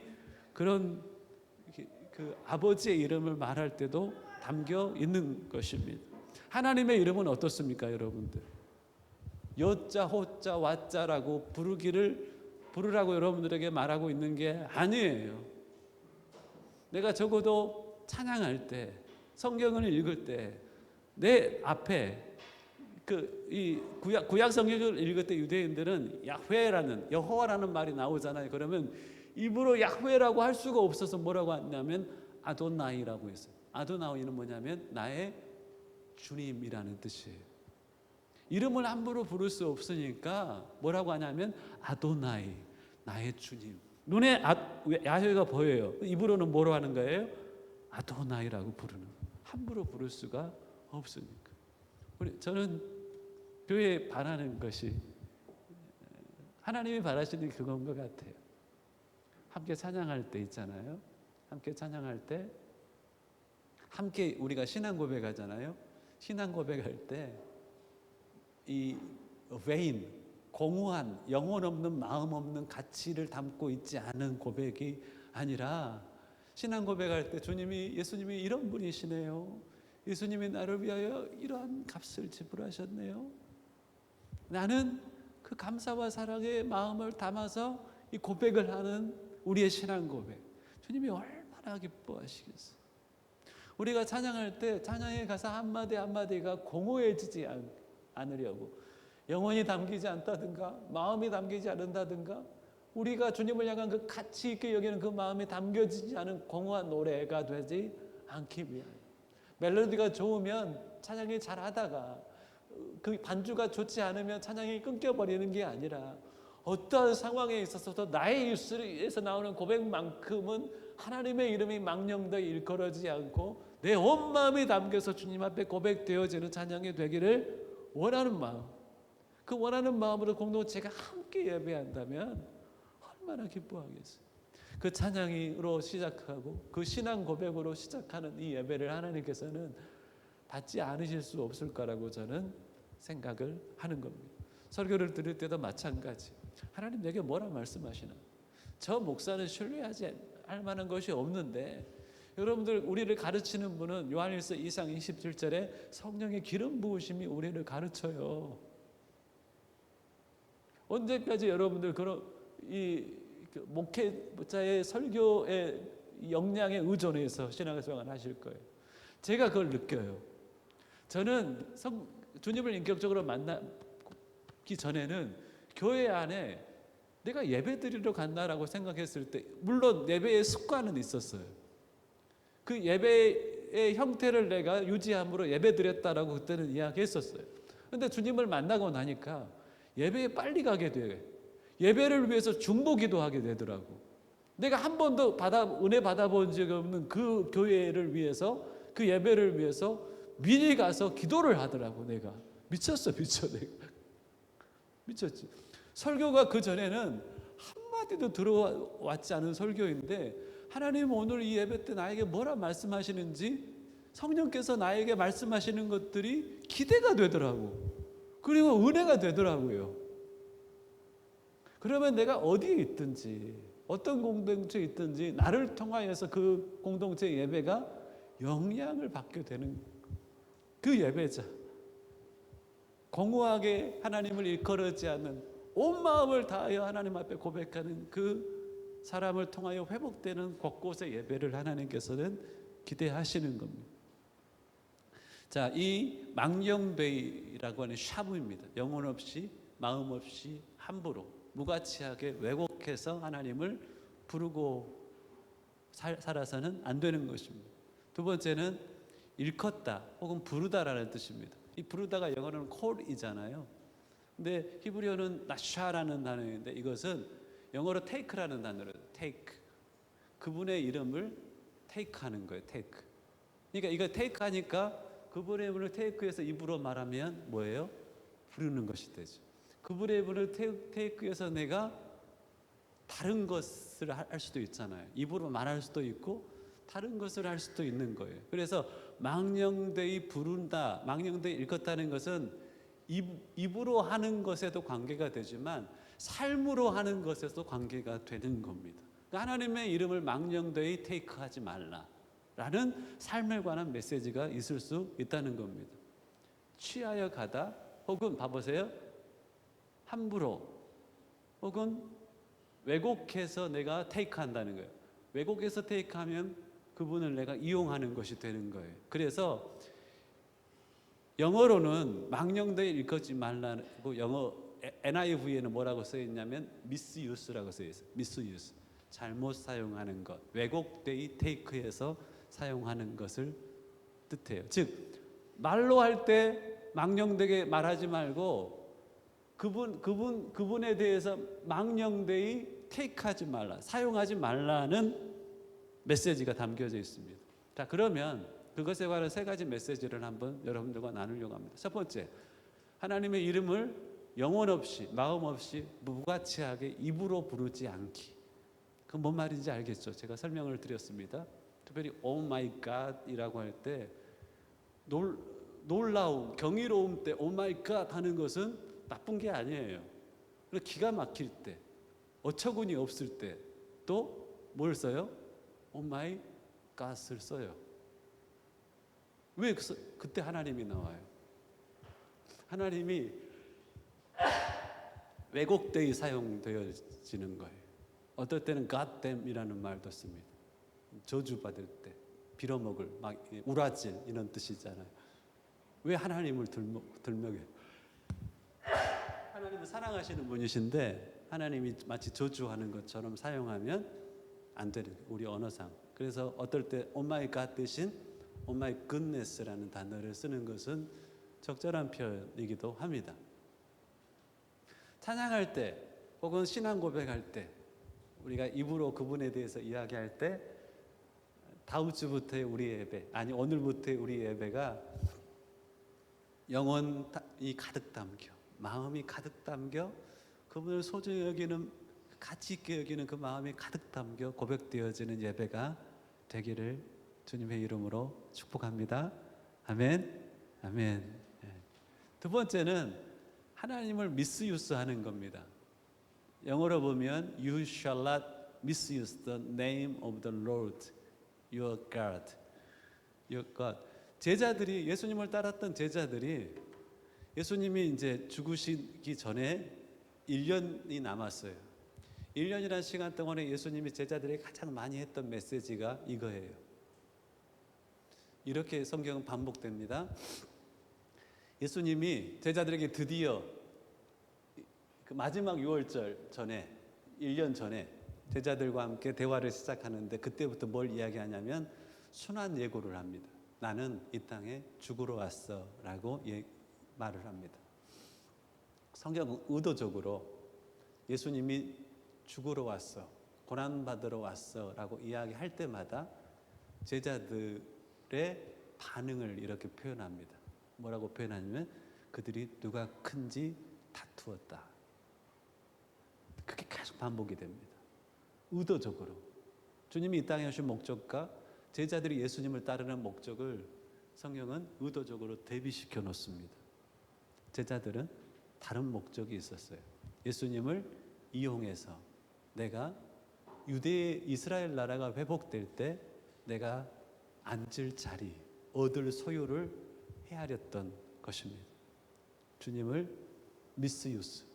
A: 그런 그 아버지의 이름을 말할 때도 담겨 있는 것입니다. 하나님의 이름은 어떻습니까, 여러분들? 여자, 호자, 와자라고 부르라고 여러분들에게 말하고 있는 게 아니에요. 내가 적어도 찬양할 때, 성경을 읽을 때, 내 앞에 이 구약 성경을 읽을 때 유대인들은 야훼라는 여호와라는 말이 나오잖아요. 그러면 입으로 야훼라고 할 수가 없어서 뭐라고 하냐면 아도나이라고 했어요. 아도나이는 뭐냐면 나의 주님이라는 뜻이에요. 이름을 함부로 부를 수 없으니까 뭐라고 하냐면 아도나이, 나의 주님. 눈에 야훼가 보여요. 입으로는 뭐로 하는 거예요? 아도나이라고 부르는. 함부로 부를 수가 없으니까. 저는 교회에 바라는 것이 하나님이 바라시는 그건 것 같아요. 함께 찬양할 때 있잖아요. 함께 찬양할 때 함께 우리가 신앙 고백하잖아요. 신앙 고백할 때 이 vain, 공허한 영혼 없는 마음 없는 가치를 담고 있지 않은 고백이 아니라 신앙 고백할 때 예수님이 이런 분이시네요. 예수님이 나를 위하여 이러한 값을 지불하셨네요. 나는 그 감사와 사랑의 마음을 담아서 이 고백을 하는 우리의 신앙 고백. 주님이 얼마나 기뻐하시겠어요. 우리가 찬양할 때 찬양의 가사 한마디 한마디가 공허해지지 않으려고 영혼이 담기지 않다든가 마음이 담기지 않는다든가 우리가 주님을 향한 그 가치 있게 여기는 그 마음이 담겨지지 않은 공허한 노래가 되지 않기 위하여 멜로디가 좋으면 찬양이 잘하다가 그 반주가 좋지 않으면 찬양이 끊겨버리는 게 아니라 어떠한 상황에 있어서도 나의 입술에서 나오는 고백만큼은 하나님의 이름이 망령되이 일컬어지지 않고 내 온 마음이 담겨서 주님 앞에 고백되어지는 찬양이 되기를 원하는 마음, 그 원하는 마음으로 공동체가 함께 예배한다면 얼마나 기뻐하겠어요. 그 찬양으로 시작하고 그 신앙 고백으로 시작하는 이 예배를 하나님께서는 받지 않으실 수 없을 거라고 저는 생각을 하는 겁니다. 설교를 들을 때도 마찬가지. 하나님 내게 뭐라 말씀하시나? 저 목사는 신뢰하지 할 만한 것이 없는데 여러분들 우리를 가르치는 분은 요한일서 2장 27절에 성령의 기름 부으심이 우리를 가르쳐요. 언제까지 여러분들 그런 이 목회자의 설교의 역량에 의존해서 신앙생활을 하실 거예요. 제가 그걸 느껴요. 저는 주님을 인격적으로 만나기 전에는 교회 안에 내가 예배 드리러 간다라고 생각했을 때 물론 예배의 습관은 있었어요. 그 예배의 형태를 내가 유지함으로 예배 드렸다라고 그때는 이야기했었어요. 그런데 주님을 만나고 나니까 예배에 빨리 가게 돼요. 예배를 위해서 중보기도 하게 되더라고. 내가 한 번도 은혜 받아본 적이 없는 그 교회를 위해서 그 예배를 위해서 미리 가서 기도를 하더라고. 내가 미쳤어 내가 미쳤지. 설교가 그 전에는 한마디도 들어왔지 않은 설교인데 하나님 오늘 이 예배 때 나에게 뭐라 말씀하시는지 성령께서 나에게 말씀하시는 것들이 기대가 되더라고. 그리고 은혜가 되더라고요. 그러면 내가 어디에 있든지 어떤 공동체에 있든지 나를 통하여서 그 공동체 예배가 영향을 받게 되는 그 예배자, 공허하게 하나님을 일컬어지 않는 온 마음을 다하여 하나님 앞에 고백하는 그 사람을 통하여 회복되는 곳곳의 예배를 하나님께서는 기대하시는 겁니다. 자, 이 망령되이라고 하는 샤브입니다. 영혼 없이, 마음 없이, 함부로, 무가치하게 왜곡해서 하나님을 부르고 살아서는 안 되는 것입니다. 두 번째는 일컫다 혹은 부르다라는 뜻입니다. 이 부르다가 영어로는 call이잖아요. 근데 히브리어는 나샤라는 단어인데 이것은 영어로 take라는 단어예요. take. 그분의 이름을 take하는 거예요. take. 그러니까 이거 take하니까 그분의 이름을 take해서 입으로 말하면 뭐예요? 부르는 것이 되죠. 그분의 이름을 take해서 내가 다른 것을 할 수도 있잖아요. 입으로 말할 수도 있고 다른 것을 할 수도 있는 거예요. 그래서 망령되이 부른다, 망령되이 일컫다는 것은 입으로 하는 것에도 관계가 되지만 삶으로 하는 것에도 관계가 되는 겁니다. 그러니까 하나님의 이름을 망령되이 테이크하지 말라라는 삶에 관한 메시지가 있을 수 있다는 겁니다. 취하여 가다 혹은 봐보세요. 함부로 혹은 왜곡해서 내가 테이크한다는 거예요. 왜곡해서 테이크하면 그분을 내가 이용하는 것이 되는 거예요. 그래서 영어로는 망령되이 일컫지 말라고 영어 NIV에는 뭐라고 써 있냐면 misuse라고 써 있어요. misuse. 잘못 사용하는 것. 왜곡되이 테이크해서 사용하는 것을 뜻해요. 즉 말로 할 때 망령되게 말하지 말고 그분에 대해서 망령되이 테이크하지 말라, 사용하지 말라는 메시지가 담겨져 있습니다. 자, 그러면 그것에 관한 세 가지 메시지를 한번 여러분들과 나누려고 합니다. 첫 번째, 하나님의 이름을 영혼 없이, 마음 없이 무가치하게 입으로 부르지 않기. 그건 뭔 말인지 알겠죠? 제가 설명을 드렸습니다. 특별히 Oh my God이라고 할 때 놀라움, 경이로움 때 Oh my God 하는 것은 나쁜 게 아니에요. 기가 막힐 때, 어처구니 없을 때 또 뭘 써요? Oh my God을 써요. 왜 그때 하나님이 나와요? 하나님이 왜곡되이 사용되어지는 거예요. 어떨 때는 God damn이라는 말도 씁니다. 저주받을 때, 빌어먹을, 막 우라질 이런 뜻이잖아요. 왜 하나님을 들먹여요? 하나님은 사랑하시는 분이신데 하나님이 마치 저주하는 것처럼 사용하면 안 되는 거예요. 우리 언어상. 그래서 어떨 때 Oh my God 대신 Oh my goodness라는 단어를 쓰는 것은 적절한 표현이기도 합니다. 찬양할 때 혹은 신앙 고백할 때 우리가 입으로 그분에 대해서 이야기할 때 다음 주부터의 우리 예배, 아니 오늘부터의 우리 예배가 영혼이 가득 담겨, 마음이 가득 담겨 그분을 소중히 여기는, 가치 있게 여기는 그 마음이 가득 담겨 고백되어지는 예배가 되기를 주님의 이름으로 축복합니다. 아멘. 아멘. 두 번째는 하나님을 미스유스하는 겁니다. 영어로 보면 You shall not misuse the name of the Lord your God. Your God. 제자들이, 예수님을 따랐던 제자들이 예수님이 이제 죽으시기 전에 1년이 남았어요. 1년이라는 시간 동안에 예수님이 제자들에게 가장 많이 했던 메시지가 이거예요. 이렇게 성경은 반복됩니다. 예수님이 제자들에게 드디어 그 마지막 유월절 전에, 1년 전에 제자들과 함께 대화를 시작하는데 그때부터 뭘 이야기하냐면 순환 예고를 합니다. 나는 이 땅에 죽으러 왔어 라고 말을 합니다. 성경은 의도적으로 예수님이 죽으러 왔어, 고난받으러 왔어 라고 이야기할 때마다 제자들의 반응을 이렇게 표현합니다. 뭐라고 표현하냐면 그들이 누가 큰지 다투었다. 그게 계속 반복이 됩니다. 의도적으로. 주님이 이 땅에 오신 목적과 제자들이 예수님을 따르는 목적을 성경은 의도적으로 대비시켜 놓습니다. 제자들은 다른 목적이 있었어요. 예수님을 이용해서 내가 이스라엘 나라가 회복될 때 내가 앉을 자리, 얻을 소유를 헤아렸던 것입니다. 주님을 미스유스,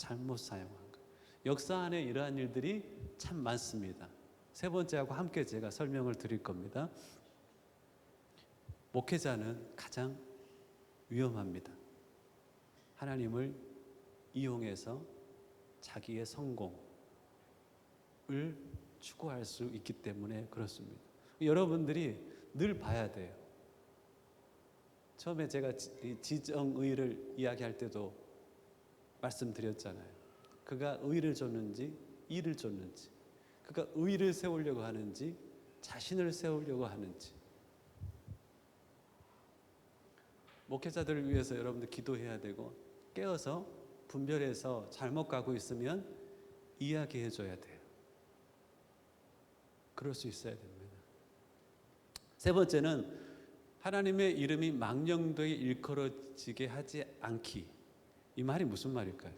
A: 잘못 사용한 거예요. 역사 안에 이러한 일들이 참 많습니다. 세 번째하고 함께 제가 설명을 드릴 겁니다. 목회자는 가장 위험합니다. 하나님을 이용해서 자기의 성공을 추구할 수 있기 때문에 그렇습니다. 여러분들이 늘 봐야 돼요. 처음에 제가 지정의를 이야기할 때도 말씀드렸잖아요. 그가 의를 줬는지 일을 줬는지, 그가 의를 세우려고 하는지 자신을 세우려고 하는지. 목회자들을 위해서 여러분들 기도해야 되고, 깨어서 분별해서 잘못 가고 있으면 이야기해 줘야 돼요. 그럴 수 있어야 됩니다. 세 번째는 하나님의 이름이 망령되이 일컬어지게 하지 않기. 이 말이 무슨 말일까요?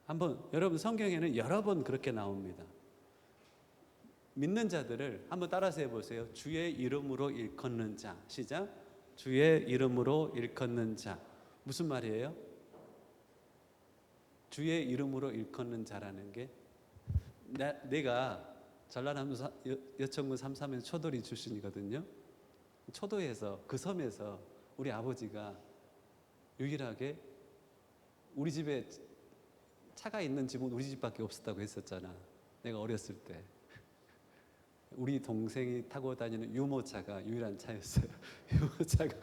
A: 한번 여러분 성경에는 여러 번 그렇게 나옵니다. 믿는 자들을 한번 따라서 해보세요. 주의 이름으로 일컫는 자. 시작. 주의 이름으로 일컫는 자. 무슨 말이에요? 주의 이름으로 일컫는 자라는 게, 내가 전라남도 여천군 삼삼면 초도리 출신이거든요. 초도에서, 그 섬에서 우리 아버지가 유일하게 우리 집에 차가 있는 집은 우리 집밖에 없었다고 했었잖아. 내가 어렸을 때 우리 동생이 타고 다니는 유모차가 유일한 차였어요. 유모차가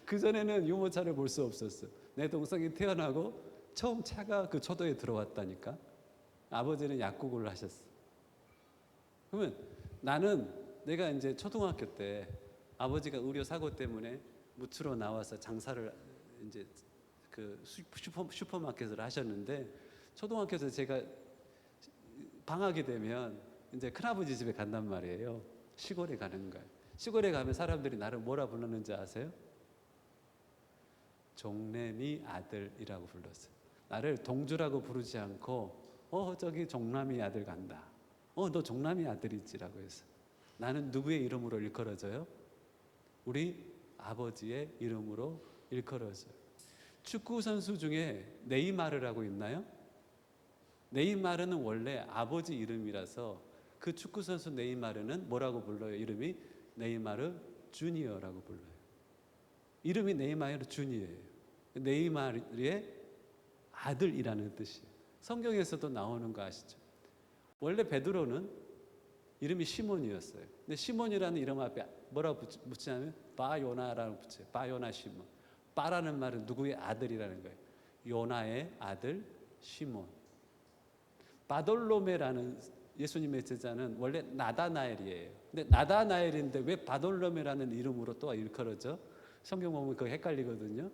A: 그전에는 유모차를 볼 수 없었어. 내 동생이 태어나고 처음 차가 그 초도에 들어왔다니까. 아버지는 약국을 하셨어. 그러면 내가 이제 초등학교 때 아버지가 의료 사고 때문에 무추로 나와서 장사를 이제 그 슈퍼마켓을 하셨는데, 초등학교에서 제가 방학이 되면 이제 큰아버지 집에 간단 말이에요. 시골에 가는 거예요. 시골에 가면 사람들이 나를 뭐라 불렀는지 아세요? 종래미 아들이라고 불렀어요. 나를 동주라고 부르지 않고 저기 종남이 아들 간다. 너 종남이 아들이지라고 했어요. 나는 누구의 이름으로 일컬어져요? 우리 아버지의 이름으로 일컬어져요. 축구 선수 중에 네이마르라고 있나요? 네이마르는 원래 아버지 이름이라서 그 축구 선수 네이마르는 뭐라고 불러요? 이름이 네이마르 주니어라고 불러요. 이름이 네이마르 주니어예요. 네이마르의 아들이라는 뜻이에요. 성경에서도 나오는 거 아시죠? 원래 베드로는 이름이 시몬이었어요. 근데 시몬이라는 이름 앞에 뭐라고 붙이냐면 바요나라고 붙여요. 바요나 시몬. 바라는 말은 누구의 아들이라는 거예요. 요나의 아들 시몬. 바돌로메라는 예수님의 제자는 원래 나다나엘이에요. 근데 나다나엘인데 왜 바돌로메라는 이름으로 또 일컬어져? 성경 보면 그거 헷갈리거든요.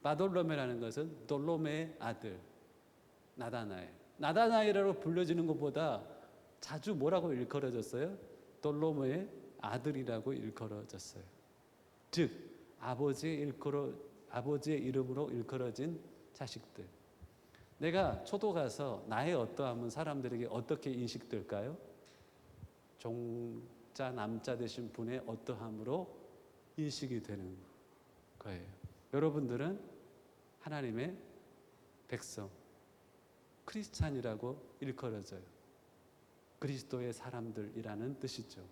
A: 바돌로메라는 것은 돌로메의 아들 나다나엘. 나다나엘이라고 불려지는 것보다 자주 뭐라고 일컬어졌어요? 돌로메의 아들이라고 일컬어졌어요. 즉 아버지의 이름으로 일컬어진 자식들. 내가 초도 가서 나의 어떠함은 사람들에게 어떻게 인식될까요? 종자 남자 되신 분의 어떠함으로 인식이 되는 거예요. 여러분들은 하나님의 백성, 크리스찬이라고 일컬어져요. 그리스도의 사람들이라는 뜻이죠.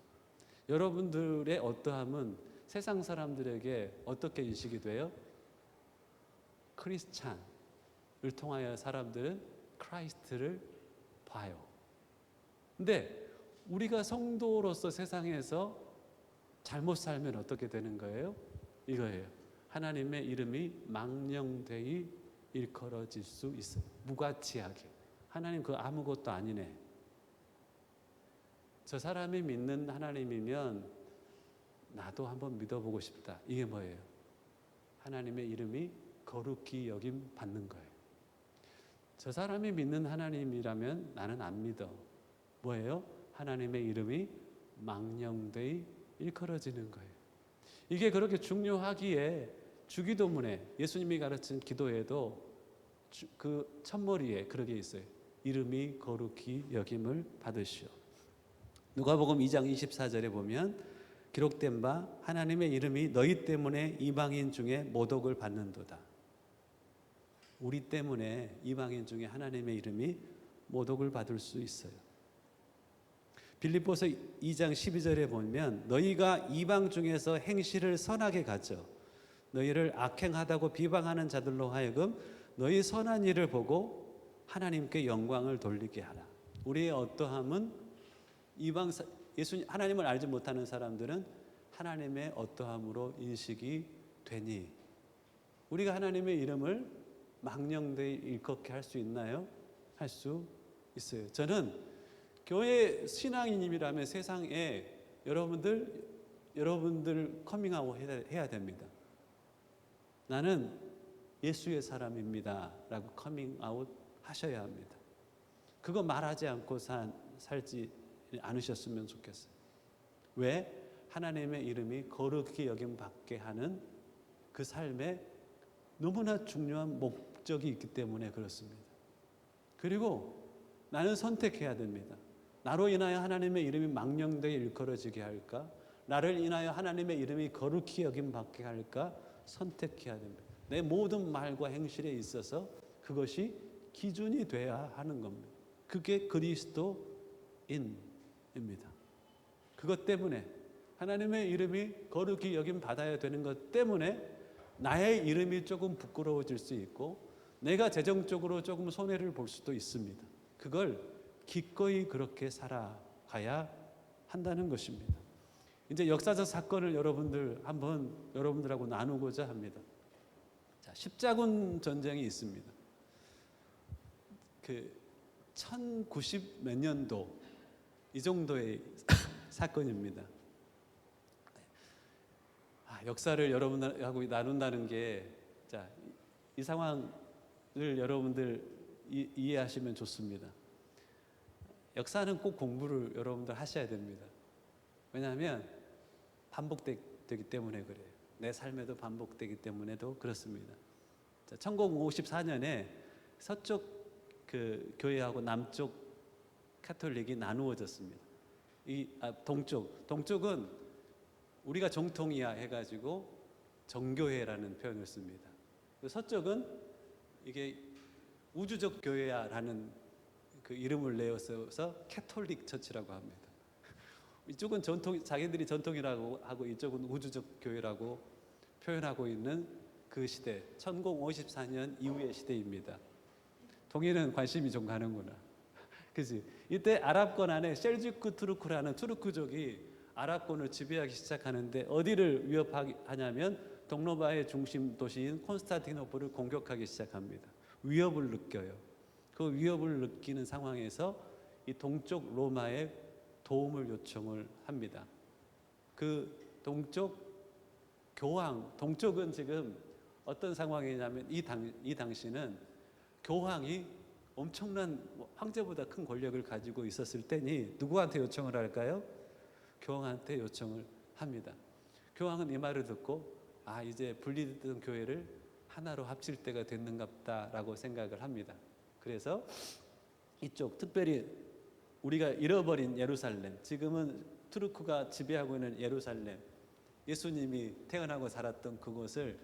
A: 여러분들의 어떠함은 세상 사람들에게 어떻게 인식이 돼요? 크리스찬을 통하여 사람들은 크라이스트를 봐요. 근데 우리가 성도로서 세상에서 잘못 살면 어떻게 되는 거예요? 이거예요. 하나님의 이름이 망령되이 일컬어질 수 있어요. 무가치하게. 하나님 그거 아무것도 아니네. 저 사람이 믿는 하나님이면 나도 한번 믿어보고 싶다. 이게 뭐예요? 하나님의 이름이 거룩히 여김 받는 거예요. 저 사람이 믿는 하나님이라면 나는 안 믿어. 뭐예요? 하나님의 이름이 망령되이 일컬어지는 거예요. 이게 그렇게 중요하기에 주기도문에 예수님이 가르친 기도에도 그 첫머리에 그렇게 있어요. 이름이 거룩히 여김을 받으시오. 누가복음 2장 24절에 보면 기록된 바 하나님의 이름이 너희 때문에 이방인 중에 모독을 받는도다. 우리 때문에 이방인 중에 하나님의 이름이 모독을 받을 수 있어요. 빌립보서 2장 12절에 보면 너희가 이방 중에서 행실을 선하게 가져 너희를 악행하다고 비방하는 자들로 하여금 너희 선한 일을 보고 하나님께 영광을 돌리게 하라. 우리의 어떠함은 하나님을 알지 못하는 사람들은 하나님의 어떠함으로 인식이 되니 우리가 하나님의 이름을 망령되이 일컫게 할 수 있나요? 할 수 있어요. 저는 교회 신앙인이라면 세상에 여러분들 커밍아웃 해야 됩니다. 나는 예수의 사람입니다 라고 커밍아웃 하셔야 합니다. 그거 말하지 않고 살지 않으셨으면 좋겠어요. 왜? 하나님의 이름이 거룩히 여김받게 하는 그 삶에 너무나 중요한 목적이 있기 때문에 그렇습니다. 그리고 나는 선택해야 됩니다. 나로 인하여 하나님의 이름이 망령되이 일컬어지게 할까? 나를 인하여 하나님의 이름이 거룩히 여김받게 할까? 선택해야 됩니다. 내 모든 말과 행실에 있어서 그것이 기준이 돼야 하는 겁니다. 그게 그리스도인입니다. 그것 때문에 하나님의 이름이 거룩히 여김받아야 되는 것 때문에 나의 이름이 조금 부끄러워질 수 있고 내가 재정적으로 조금 손해를 볼 수도 있습니다. 그걸 기꺼이 그렇게 살아가야 한다는 것입니다. 이제 역사적 사건을 여러분들하고 나누고자 합니다. 자, 십자군 전쟁이 있습니다. 그 1090 몇 년도 이 정도의 사건입니다. 역사를 여러분하고 나눈다는 게, 자, 이 상황을 여러분들 이해하시면 좋습니다. 역사는 꼭 공부를 여러분들 하셔야 됩니다. 왜냐하면 반복되기 때문에 그래요. 내 삶에도 반복되기 때문에도 그렇습니다. 자, 1054년에 서쪽 그 교회하고 남쪽 카톨릭이 나누어졌습니다. 동쪽은 우리가 정통이야 해가지고 정교회라는 표현을 씁니다. 서쪽은 이게 우주적 교회야라는 그 이름을 내어서 캐톨릭 처치라고 합니다. 이쪽은 자기들이 전통이라고 하고 이쪽은 우주적 교회라고 표현하고 있는 그 시대, 1054년 이후의 시대입니다. 동일은 관심이 좀 가는구나. 그치? 이때 아랍권 안에 셀주크 투르크라는 투르크족이 아랍권을 지배하기 시작하는데 어디를 위협하냐면 동로바의 중심 도시인 콘스탄티노플을 공격하기 시작합니다. 위협을 느껴요. 그 위협을 느끼는 상황에서 이 동쪽 로마에 도움을 요청을 합니다. 그 동쪽 교황, 동쪽은 지금 어떤 상황이냐면 이 당시는 교황이 엄청난 황제보다 큰 권력을 가지고 있었을 때니 누구한테 요청을 할까요? 교황한테 요청을 합니다. 교황은 이 말을 듣고 이제 분리됐던 교회를 하나로 합칠 때가 됐는갑다라고 생각을 합니다. 그래서 이쪽 특별히 우리가 잃어버린 예루살렘, 지금은 투르크가 지배하고 있는 예루살렘, 예수님이 태어나고 살았던 그곳을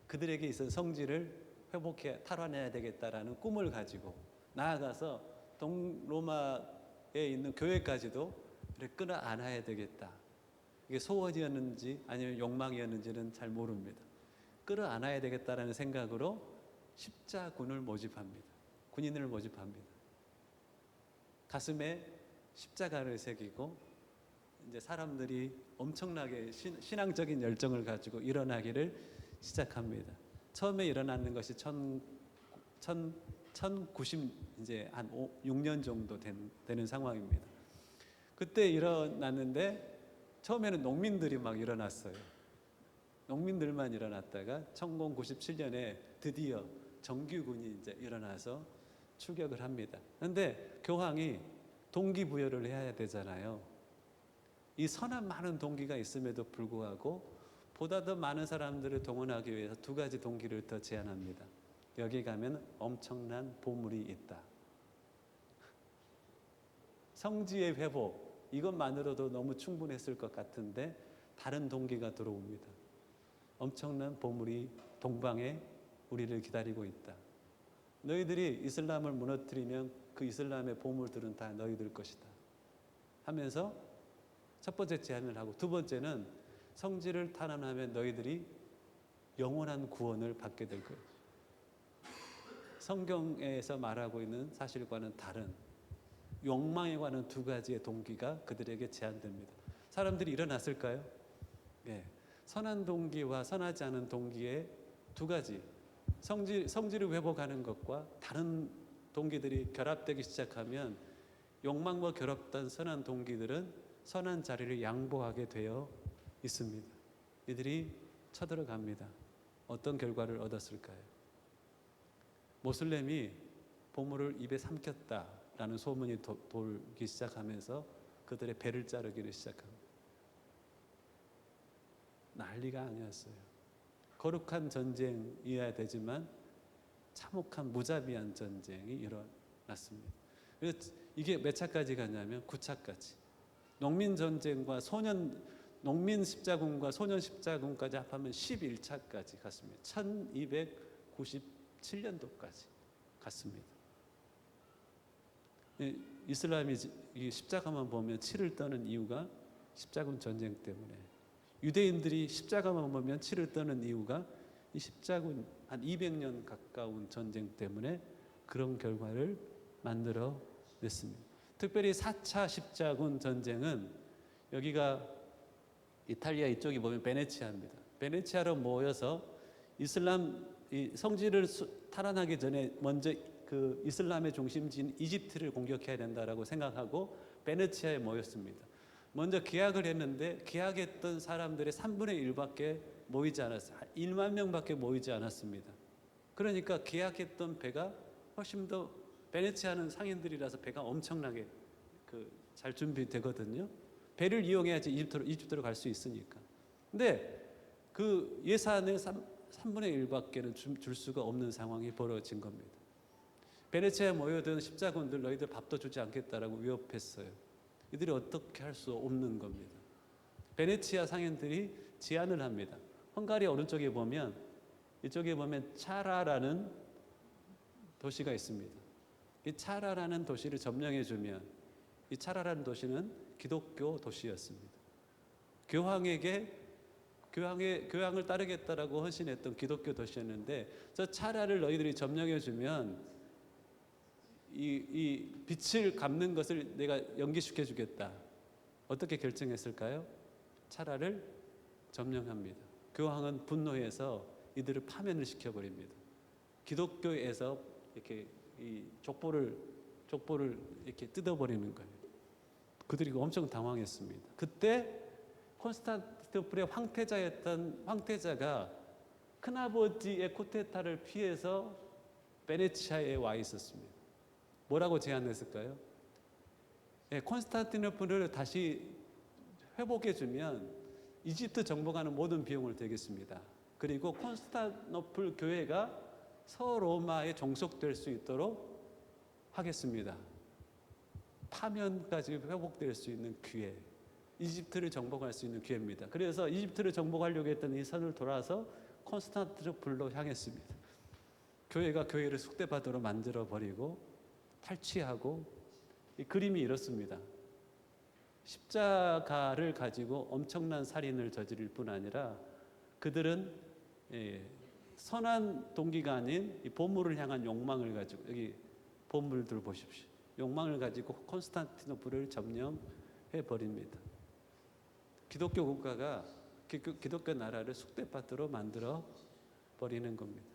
A: 그들에게 있어서 성지를 회복해 탈환해야 되겠다라는 꿈을 가지고 나아가서 동로마에 있는 교회까지도 끌어안아야 되겠다. 이게 소원이었는지 아니면 욕망이었는지는 잘 모릅니다. 끌어안아야 되겠다라는 생각으로 십자군을 모집합니다. 군인을 모집합니다. 가슴에 십자가를 새기고 이제 사람들이 엄청나게 신앙적인 열정을 가지고 일어나기를 시작합니다. 처음에 일어나는 것이 1090 이제 한 6년 정도 되는 상황입니다. 그때 일어났는데 처음에는 농민들이 막 일어났어요. 농민들만 일어났다가 1097년에 드디어 정규군이 이제 일어나서 출격을 합니다. 그런데 교황이 동기부여를 해야 되잖아요. 이 선한 많은 동기가 있음에도 불구하고 보다 더 많은 사람들을 동원하기 위해서 두 가지 동기를 더 제안합니다. 여기 가면 엄청난 보물이 있다. 성지의 회복, 이것만으로도 너무 충분했을 것 같은데 다른 동기가 들어옵니다. 엄청난 보물이 동방에 우리를 기다리고 있다. 너희들이 이슬람을 무너뜨리면 그 이슬람의 보물들은 다 너희들 것이다 하면서 첫 번째 제안을 하고, 두 번째는 성지를 탈환하면 너희들이 영원한 구원을 받게 될 거예요. 성경에서 말하고 있는 사실과는 다른 욕망에 관한 두 가지의 동기가 그들에게 제안됩니다. 사람들이 일어났을까요? 예. 선한 동기와 선하지 않은 동기의 두 가지, 성지를 회복하는 것과 다른 동기들이 결합되기 시작하면 욕망과 결합된 선한 동기들은 선한 자리를 양보하게 되어 있습니다. 이들이 쳐들어갑니다. 어떤 결과를 얻었을까요? 모슬렘이 보물을 입에 삼켰다라는 소문이 돌기 시작하면서 그들의 배를 자르기를 시작합니다. 난리가 아니었어요. 거룩한 전쟁이어야 되지만 참혹한 무자비한 전쟁이 일어났습니다. 그래서 이게 몇 차까지 갔냐면 9차까지. 농민 전쟁과 농민 십자군과 소년 십자군까지 합하면 11차까지 갔습니다. 1297년도까지 갔습니다. 이슬람이 이 십자가만 보면 치를 떠는 이유가 십자군 전쟁 때문에, 유대인들이 십자가만 보면 치를 떠는 이유가 이 십자군 한 200년 가까운 전쟁 때문에 그런 결과를 만들어 냈습니다. 특별히 4차 십자군 전쟁은, 여기가 이탈리아 이쪽이 보면 베네치아입니다. 베네치아로 모여서 이슬람 성지를 탈환하기 전에 먼저 그 이슬람의 중심지인 이집트를 공격해야 된다라고 생각하고 베네치아에 모였습니다. 먼저 계약을 했는데 계약했던 사람들의 3분의 1밖에 모이지 않았어요. 1만 명밖에 모이지 않았습니다. 그러니까 계약했던 배가 훨씬 더, 베네치아는 상인들이라서 배가 엄청나게 잘 준비되거든요. 배를 이용해야지 이집트로 갈 수 있으니까. 근데 그 예산의 3분의 1밖에는 줄 수가 없는 상황이 벌어진 겁니다. 베네치아에 모여든 십자군들, 너희들 밥도 주지 않겠다라고 위협했어요. 이들이 어떻게 할 수 없는 겁니다. 베네치아 상인들이 제안을 합니다. 헝가리 오른쪽에 보면, 이쪽에 보면 차라라는 도시가 있습니다. 이 차라라는 도시를 점령해주면, 이 차라라는 도시는 기독교 도시였습니다. 교황을 따르겠다라고 헌신했던 기독교 도시였는데, 저 차라를 너희들이 점령해주면 이 빚을 갚는 것을 내가 연기시켜주겠다. 어떻게 결정했을까요? 차라를 점령합니다. 교황은 분노해서 이들을 파면을 시켜버립니다. 기독교에서 이렇게 이 족보를 이렇게 뜯어버리는 거예요. 그들이 엄청 당황했습니다. 그때 콘스탄티노플의 황태자였던 황태자가 큰아버지의 쿠데타를 피해서 베네치아에 와 있었습니다. 뭐라고 제안했을까요? 콘스탄티노플을 다시 회복해주면 이집트 정복하는 모든 비용을 대겠습니다. 그리고 콘스탄티노플 교회가 서로마에 종속될 수 있도록 하겠습니다. 파면까지 회복될 수 있는 기회, 이집트를 정복할 수 있는 기회입니다. 그래서 이집트를 정복하려고 했던 이 선을 돌아서 콘스탄티노플로 향했습니다. 교회가 교회를 쑥대밭으로 만들어버리고 탈취하고, 이 그림이 이렇습니다. 십자가를 가지고 엄청난 살인을 저지를 뿐 아니라 그들은 선한 동기가 아닌 이 보물을 향한 욕망을 가지고, 여기 보물들 보십시오. 욕망을 가지고 콘스탄티노플을 점령해 버립니다. 기독교 국가가 기독교 나라를 쑥대밭으로 만들어 버리는 겁니다.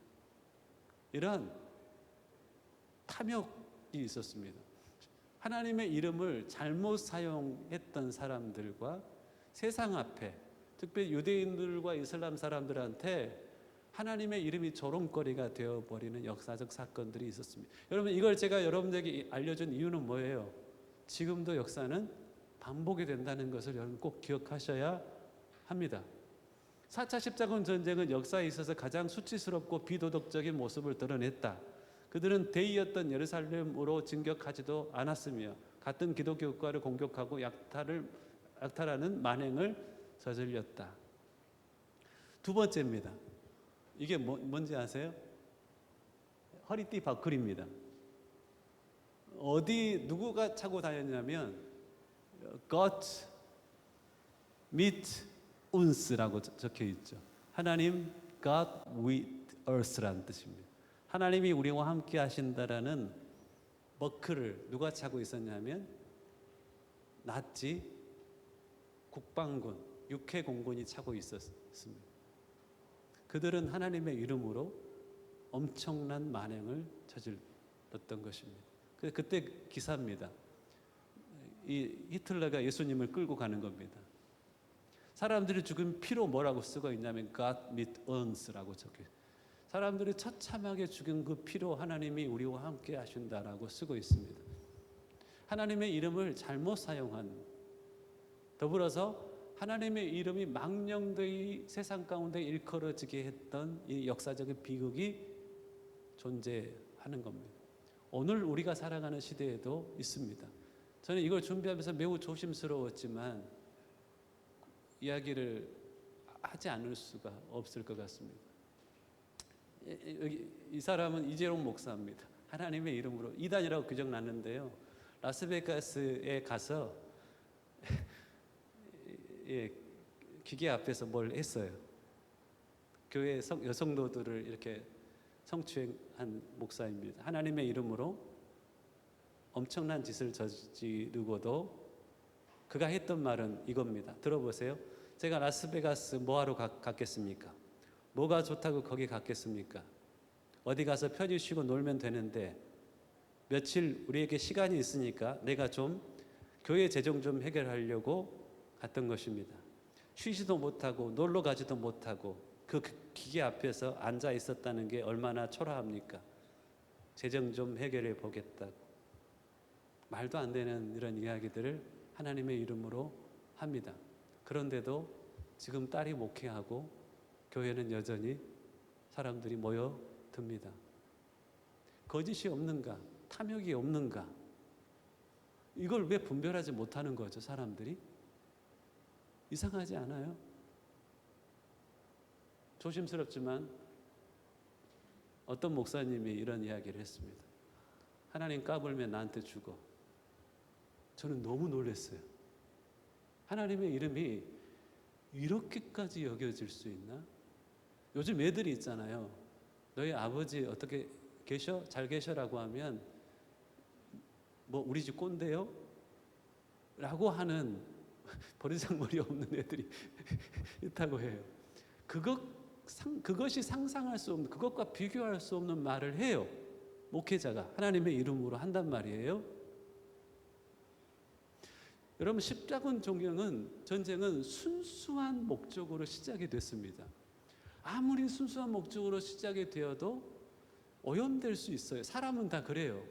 A: 이런 탐욕이 있었습니다. 하나님의 이름을 잘못 사용했던 사람들과 세상 앞에, 특별히 유대인들과 이슬람 사람들한테 하나님의 이름이 조롱거리가 되어버리는 역사적 사건들이 있었습니다. 여러분, 이걸 제가 여러분에게 알려준 이유는 뭐예요? 지금도 역사는 반복이 된다는 것을 여러분 꼭 기억하셔야 합니다. 4차 십자군 전쟁은 역사에 있어서 가장 수치스럽고 비도덕적인 모습을 드러냈다. 그들은 대의였던 예루살렘으로 진격하지도 않았으며 같은 기독교 국가를 공격하고 약탈하는 만행을 저질렀다. 두 번째입니다. 이게 뭔지 아세요? 허리띠 버클입니다. 어디 누구가 차고 다녔냐면 God meet us라고 적혀 있죠. 하나님 God with us라는 뜻입니다. 하나님이 우리와 함께 하신다라는 버클을 누가 차고 있었냐면 나치 국방군, 육해공군이 차고 있었습니다. 그들은 하나님의 이름으로 엄청난 만행을 저질렀던 것입니다. 그때 기사입니다. 이 히틀러가 예수님을 끌고 가는 겁니다. 사람들이 죽은 피로 뭐라고 쓰고 있냐면 God meet us라고 적혀 있어요. 사람들이 처참하게 죽인 그 피로 하나님이 우리와 함께 하신다라고 쓰고 있습니다. 하나님의 이름을 잘못 사용한, 더불어서 하나님의 이름이 망령되이 세상 가운데 일컬어지게 했던 이 역사적인 비극이 존재하는 겁니다. 오늘 우리가 살아가는 시대에도 있습니다. 저는 이걸 준비하면서 매우 조심스러웠지만 이야기를 하지 않을 수가 없을 것 같습니다. 이 사람은 이재용 목사입니다. 하나님의 이름으로 이단이라고 규정났는데요. 라스베가스에 가서 기계 앞에서 뭘 했어요. 교회 여성도들을 이렇게 성추행한 목사입니다. 하나님의 이름으로 엄청난 짓을 저지르고도 그가 했던 말은 이겁니다. 들어보세요. 제가 라스베가스 뭐하러 갔겠습니까? 뭐가 좋다고 거기 갔겠습니까? 어디 가서 편히 쉬고 놀면 되는데 며칠 우리에게 시간이 있으니까 내가 좀 교회 재정 좀 해결하려고 갔던 것입니다. 쉬지도 못하고 놀러 가지도 못하고 그 기계 앞에서 앉아 있었다는 게 얼마나 초라합니까? 재정 좀 해결해 보겠다고. 말도 안 되는 이런 이야기들을 하나님의 이름으로 합니다. 그런데도 지금 딸이 목회하고 교회는 여전히 사람들이 모여듭니다. 거짓이 없는가? 탐욕이 없는가? 이걸 왜 분별하지 못하는 거죠, 사람들이? 이상하지 않아요? 조심스럽지만 어떤 목사님이 이런 이야기를 했습니다. 하나님 까불면 나한테 죽어. 저는 너무 놀랐어요. 하나님의 이름이 이렇게까지 여겨질 수 있나? 요즘 애들이 있잖아요. 너희 아버지 어떻게 계셔? 잘 계셔라고 하면 뭐 우리 집 꼰대요? 라고 하는 버리장머리 없는 애들이 있다고 해요. 그것이 상상할 수 없는, 그것과 비교할 수 없는 말을 해요. 목회자가 하나님의 이름으로 한단 말이에요. 여러분, 십자군 전쟁은 순수한 목적으로 시작이 됐습니다. 아무리 순수한 목적으로 시작이 되어도 오염될 수 있어요. 사람은 다 그래요.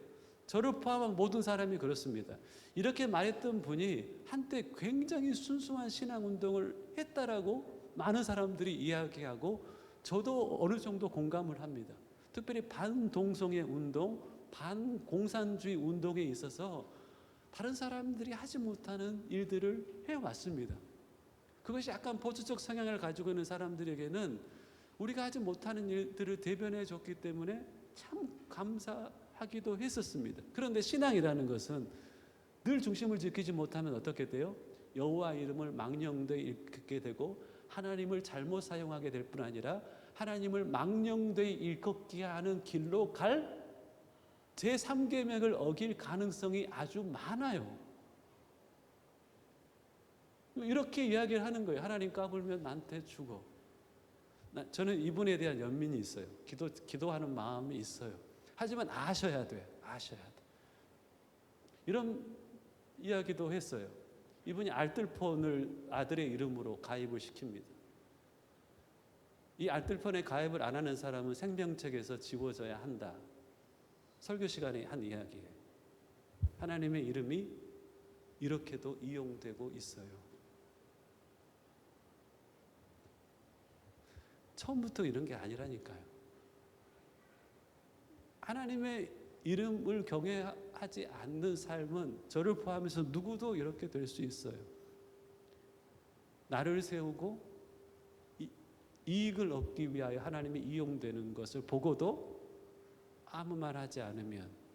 A: 저를 포함한 모든 사람이 그렇습니다. 이렇게 말했던 분이 한때 굉장히 순수한 신앙운동을 했다라고 많은 사람들이 이야기하고 저도 어느 정도 공감을 합니다. 특별히 반동성애 운동, 반공산주의 운동에 있어서 다른 사람들이 하지 못하는 일들을 해왔습니다. 그것이 약간 보수적 성향을 가지고 있는 사람들에게는 우리가 하지 못하는 일들을 대변해 줬기 때문에 참 감사하기도 했었습니다. 그런데 신앙이라는 것은 늘 중심을 지키지 못하면 어떻게 돼요? 여호와 이름을 망령되이 읽게 되고 하나님을 잘못 사용하게 될 뿐 아니라 하나님을 망령되이 일컫게 하는 길로 갈 제3계명을 어길 가능성이 아주 많아요. 이렇게 이야기를 하는 거예요. 하나님 까불면 나한테 죽어. 저는 이분에 대한 연민이 있어요. 기도하는 마음이 있어요. 하지만 아셔야 돼요. 아셔야 돼. 이런 이야기도 했어요. 이분이 알뜰폰을 아들의 이름으로 가입을 시킵니다. 이 알뜰폰에 가입을 안 하는 사람은 생명책에서 지워져야 한다. 설교 시간에 한 이야기예요. 하나님의 이름이 이렇게도 이용되고 있어요. 처음부터 이런 게 아니라니까요. 하나님의 이름을 경외하지 않는 삶은 저를 포함해서 누구도 이렇게 될 수 있어요. 나를 세우고 이익을 얻기 위하여 하나님이 이용되는 것을 보고도 아무 말 하지 않으면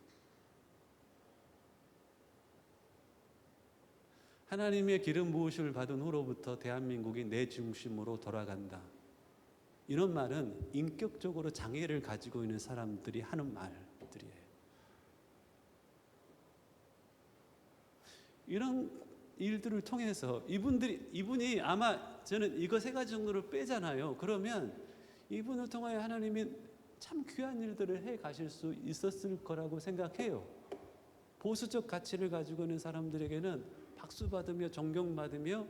A: 하나님의 기름 부으심을 받은 후로부터 대한민국이 내 중심으로 돌아간다. 이런 말은 인격적으로 장애를 가지고 있는 사람들이 하는 말들이에요. 이런 일들을 통해서 이분이 아마 저는 이거 세 가지 정도를 빼잖아요. 그러면 이분을 통하여 하나님이 참 귀한 일들을 해 가실 수 있었을 거라고 생각해요. 보수적 가치를 가지고 있는 사람들에게는 박수 받으며 존경받으며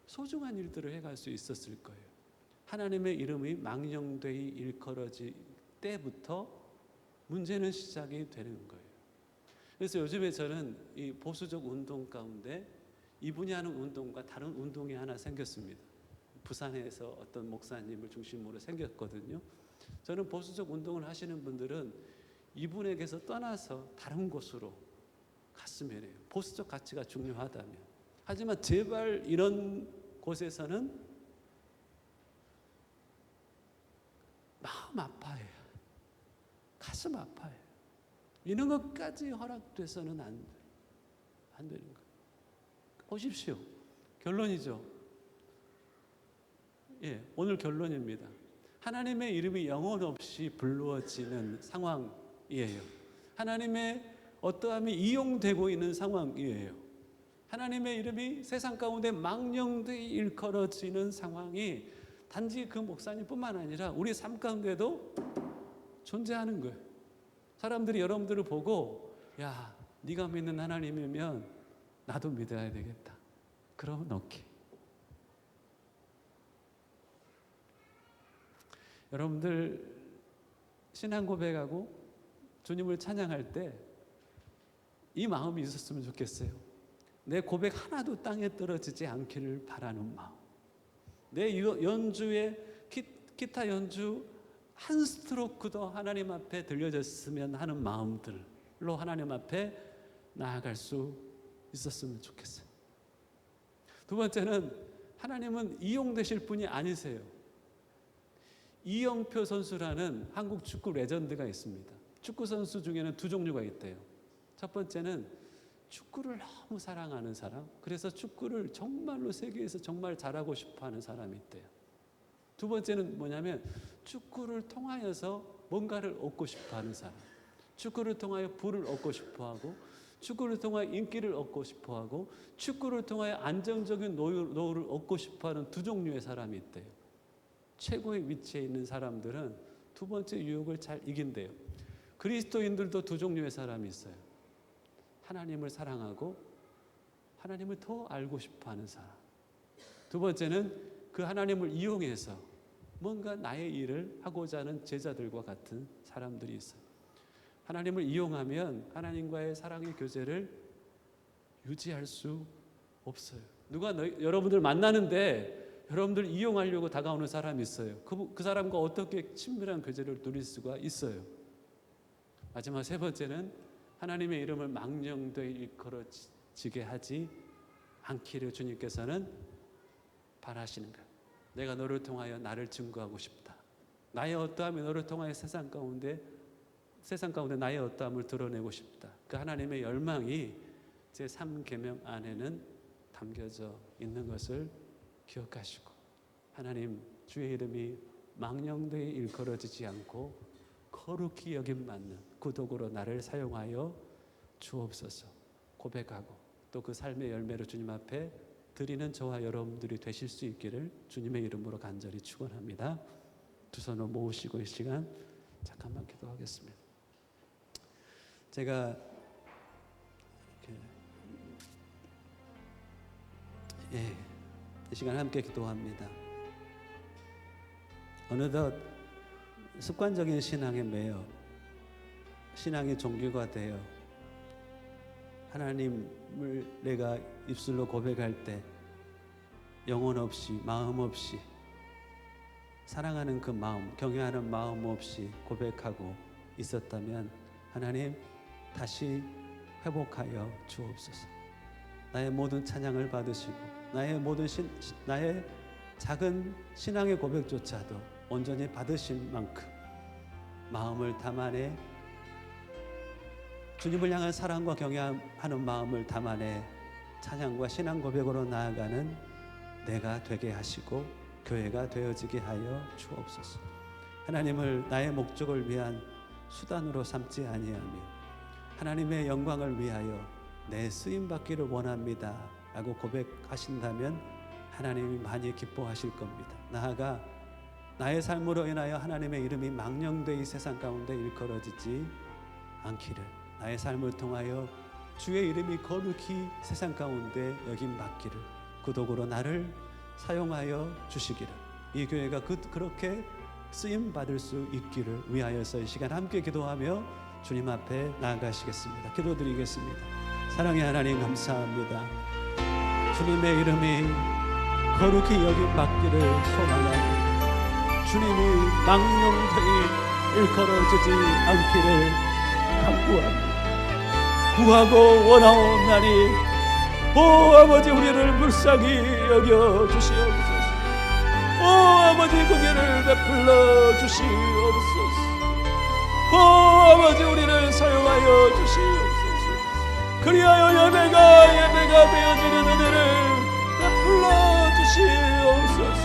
A: 소중한 일들을 해갈 수 있었을 거예요. 하나님의 이름이 망령되이 일컬어질 때부터 문제는 시작이 되는 거예요. 그래서 요즘에 저는 이 보수적 운동 가운데 이분이 하는 운동과 다른 운동이 하나 생겼습니다. 부산에서 어떤 목사님을 중심으로 생겼거든요. 저는 보수적 운동을 하시는 분들은 이분에게서 떠나서 다른 곳으로 갔으면 해요. 보수적 가치가 중요하다면. 하지만 제발 이런 곳에서는 마음 아파해요. 가슴 아파해요. 이런 것까지 허락돼서는 안 되는 거예요. 보십시오. 결론이죠. 예, 오늘 결론입니다. 하나님의 이름이 영혼 없이 불러지는 상황이에요. 하나님의 어떠함이 이용되고 있는 상황이에요. 하나님의 이름이 세상 가운데 망령되이 일컬어지는 상황이 단지 그 목사님뿐만 아니라 우리 삶 가운데도 존재하는 거예요. 사람들이 여러분들을 보고 야, 네가 믿는 하나님이면 나도 믿어야 되겠다. 그러면 오케이. 여러분들 신앙 고백하고 주님을 찬양할 때 이 마음이 있었으면 좋겠어요. 내 고백 하나도 땅에 떨어지지 않기를 바라는 마음. 내 연주에 기타 연주 한 스트로크도 하나님 앞에 들려졌으면 하는 마음들로 하나님 앞에 나아갈 수 있었으면 좋겠어요. 두 번째는 하나님은 이용되실 분이 아니세요. 이영표 선수라는 한국 축구 레전드가 있습니다. 축구 선수 중에는 두 종류가 있대요. 첫 번째는 축구를 너무 사랑하는 사람, 그래서 축구를 정말로 세계에서 정말 잘하고 싶어하는 사람이 있대요. 두 번째는 뭐냐면 축구를 통하여서 뭔가를 얻고 싶어하는 사람, 축구를 통하여 부를 얻고 싶어하고, 축구를 통하여 인기를 얻고 싶어하고, 축구를 통하여 안정적인 노후를 얻고 싶어하는 두 종류의 사람이 있대요. 최고의 위치에 있는 사람들은 두 번째 유혹을 잘 이긴대요. 그리스도인들도 두 종류의 사람이 있어요. 하나님을 사랑하고 하나님을 더 알고 싶어하는 사람. 두 번째는 그 하나님을 이용해서 뭔가 나의 일을 하고자 하는 제자들과 같은 사람들이 있어요. 하나님을 이용하면 하나님과의 사랑의 교제를 유지할 수 없어요. 누가 여러분들 만나는데 여러분들 이용하려고 다가오는 사람이 있어요. 그 사람과 어떻게 친밀한 교제를 누릴 수가 있어요. 마지막 세 번째는 하나님의 이름을 망령되이 일컬어지게 하지 않기를 주님께서는 바라시는 거예요. 내가 너를 통하여 나를 증거하고 싶다. 나의 어떠함이 너를 통하여 세상 가운데 나의 어떠함을 드러내고 싶다. 그 하나님의 열망이 제 3계명 안에는 담겨져 있는 것을 기억하시고, 하나님 주의 이름이 망령되이 일컬어지지 않고 거룩히 여김 받는 그 도구로 나를 사용하여 주옵소서 고백하고 또 그 삶의 열매를 주님 앞에 드리는 저와 여러분들이 되실 수 있기를 주님의 이름으로 간절히 축원합니다. 두 손을 모으시고 이 시간 잠깐만 기도하겠습니다. 제가 이 시간 함께 기도합니다. 어느덧 습관적인 신앙에 매여 신앙의 종교가 되어 하나님을 내가 입술로 고백할 때 영혼 없이 마음 없이 사랑하는 그 마음, 경외하는 마음 없이 고백하고 있었다면 하나님 다시 회복하여 주옵소서. 나의 모든 찬양을 받으시고 나의 작은 신앙의 고백조차도 온전히 받으실 만큼 마음을 담아내 주님을 향한 사랑과 경외하는 마음을 담아내 찬양과 신앙 고백으로 나아가는 내가 되게 하시고 교회가 되어지게 하여 주옵소서. 하나님을 나의 목적을 위한 수단으로 삼지 아니하며 하나님의 영광을 위하여 내 쓰임받기를 원합니다 라고 고백하신다면 하나님이 많이 기뻐하실 겁니다. 나아가 나의 삶으로 인하여 하나님의 이름이 망령되이 이 세상 가운데 일컬어지지 않기를, 나의 삶을 통하여 주의 이름이 거룩히 세상 가운데 여김받기를, 그 도구로 나를 사용하여 주시기를, 이 교회가 그렇게 쓰임받을 수 있기를 위하여서 이 시간 함께 기도하며 주님 앞에 나아가시겠습니다. 기도드리겠습니다. 사랑의 하나님 감사합니다. 주님의 이름이 거룩히 여김받기를 소망합니다. 주님이 망령되이 일컬어지지 않기를 간구합니다. 구하고 원하옵나니 오 아버지, 우리를 불쌍히 여겨 주시옵소서. 오 아버지, 공연을 베풀어 주시옵소서. 오 아버지, 우리를 사용하여 주시옵소서. 그리하여 예배가 되어지는 은혜를 베풀어 주시옵소서.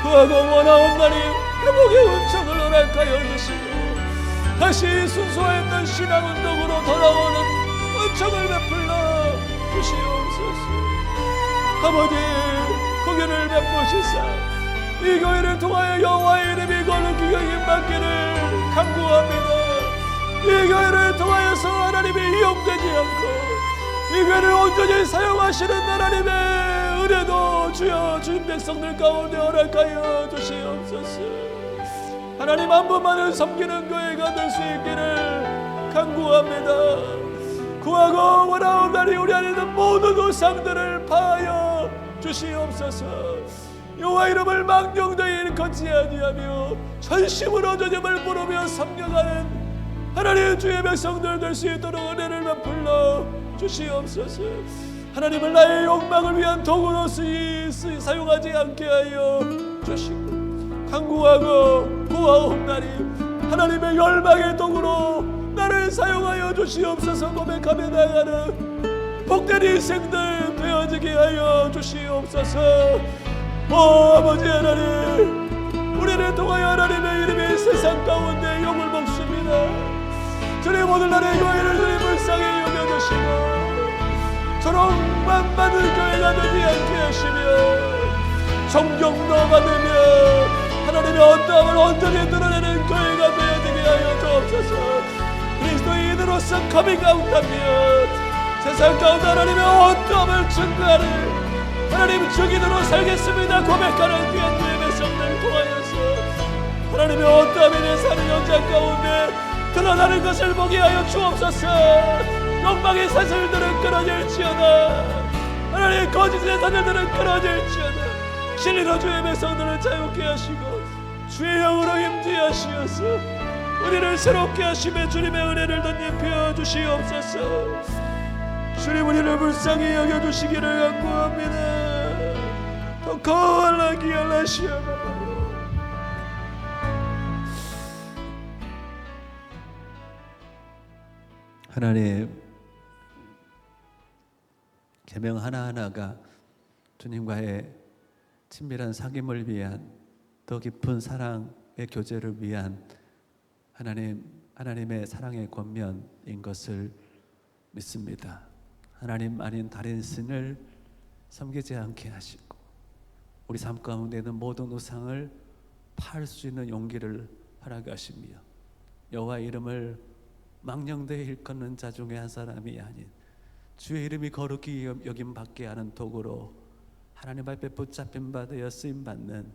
A: 구하고 원하옵나니 회복의 은총을 허락하여 주시고 다시 순수했던 신앙운동으로 돌아오는 은총을 베풀어 주시옵소서. 아버지, 공연을 베푸시사 이 교회를 통하여 여호와의 이름이 거룩히 여김받기를 간구합니다. 이 교회를 통하여서 하나님이 이용되지 않고 이 교회를 온전히 사용하시는 하나님의 은혜도 주여 주님 백성들 가운데 허락하여 주시옵소서. 하나님 한 분만을 섬기는 교회가 될 수 있기를 간구합니다. 구하고 원하옵나니 우리 안에 있는 모든 우상들을 파하여 주시옵소서. 여호와 이름을 망령되이 일컫지 아니하며 전심으로 주님을 부르며 섬겨가는 하나님 주의 백성들 될 수 있도록 은혜를 베풀어 주시옵소서. 하나님을 나의 욕망을 위한 도구로 사용하지 않게 하여 주시고 간구하고 구하옵나니 하나님의 열망의 도구로 나를 사용하여 주시옵소서. 고백하며 나아가는 복된 인생들 되어지게 하여 주시옵소서. 오 아버지 하나님, 우리를 통하여 하나님의 이름이 세상 가운데 욕을 먹습니다. 주님 오늘 날의 교회를 주님 불쌍히 여겨주시고 조롱만 받는 교회가 되지 않게 하시며 존경도 받으며 하나님의 어떠함을 온전히 드러내는 교회가 되어지게 하여 주옵소서. 그리스도인으로서 커밍아웃하며 세상 가운데 하나님의 어떠함을 증거하는 하나님 증인으로 살겠습니다 고백하는 귀한 주의 백성들 통하여서 하나님의 어떠함이 내 사는 현장 가운데 드러나는 것을 보게 하여 주옵소서. 욕망의 사슬들은 끊어질지어다. 하나님의 거짓의 사슬들은 끊어질지어다. 진리로 주의 백성들을 자유케 하시고 주의 영으로 임재하시어서 우리를 새롭게 하시며 주님의 은혜를 덧입혀 주시옵소서. 주님 우리를 불쌍히 여겨주시기를 간구합니다. 더 거할라 기할라시아바바요. 하나님, 계명 하나하나가 주님과의 친밀한 사귐을 위한 더 깊은 사랑의 교제를 위한 하나님의 사랑의 권면인 것을 믿습니다. 하나님 아닌 다른 신을 섬기지 않게 하시고 우리 삶 가운데 있는 모든 우상을 팔 수 있는 용기를 허락하시며 여호와 이름을 망령되이 일컫는 자 중에 한 사람이 아닌 주의 이름이 거룩히 여김받게 하는 도구로 하나님 앞에 붙잡힌 바 되어 쓰임받는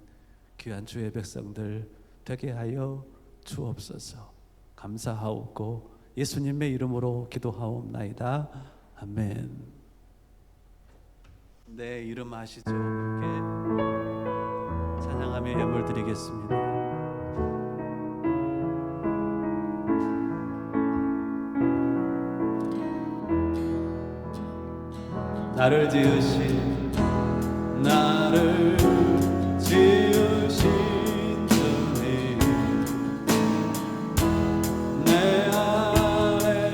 A: 귀한 주의 백성들 되게 하여 주옵소서. 감사하옵고 예수님의 이름으로 기도하옵나이다. 아멘. 내 이름 아시죠? 이렇게 찬양하며 예물 드리겠습니다. 나를 지으신 주님 내 안에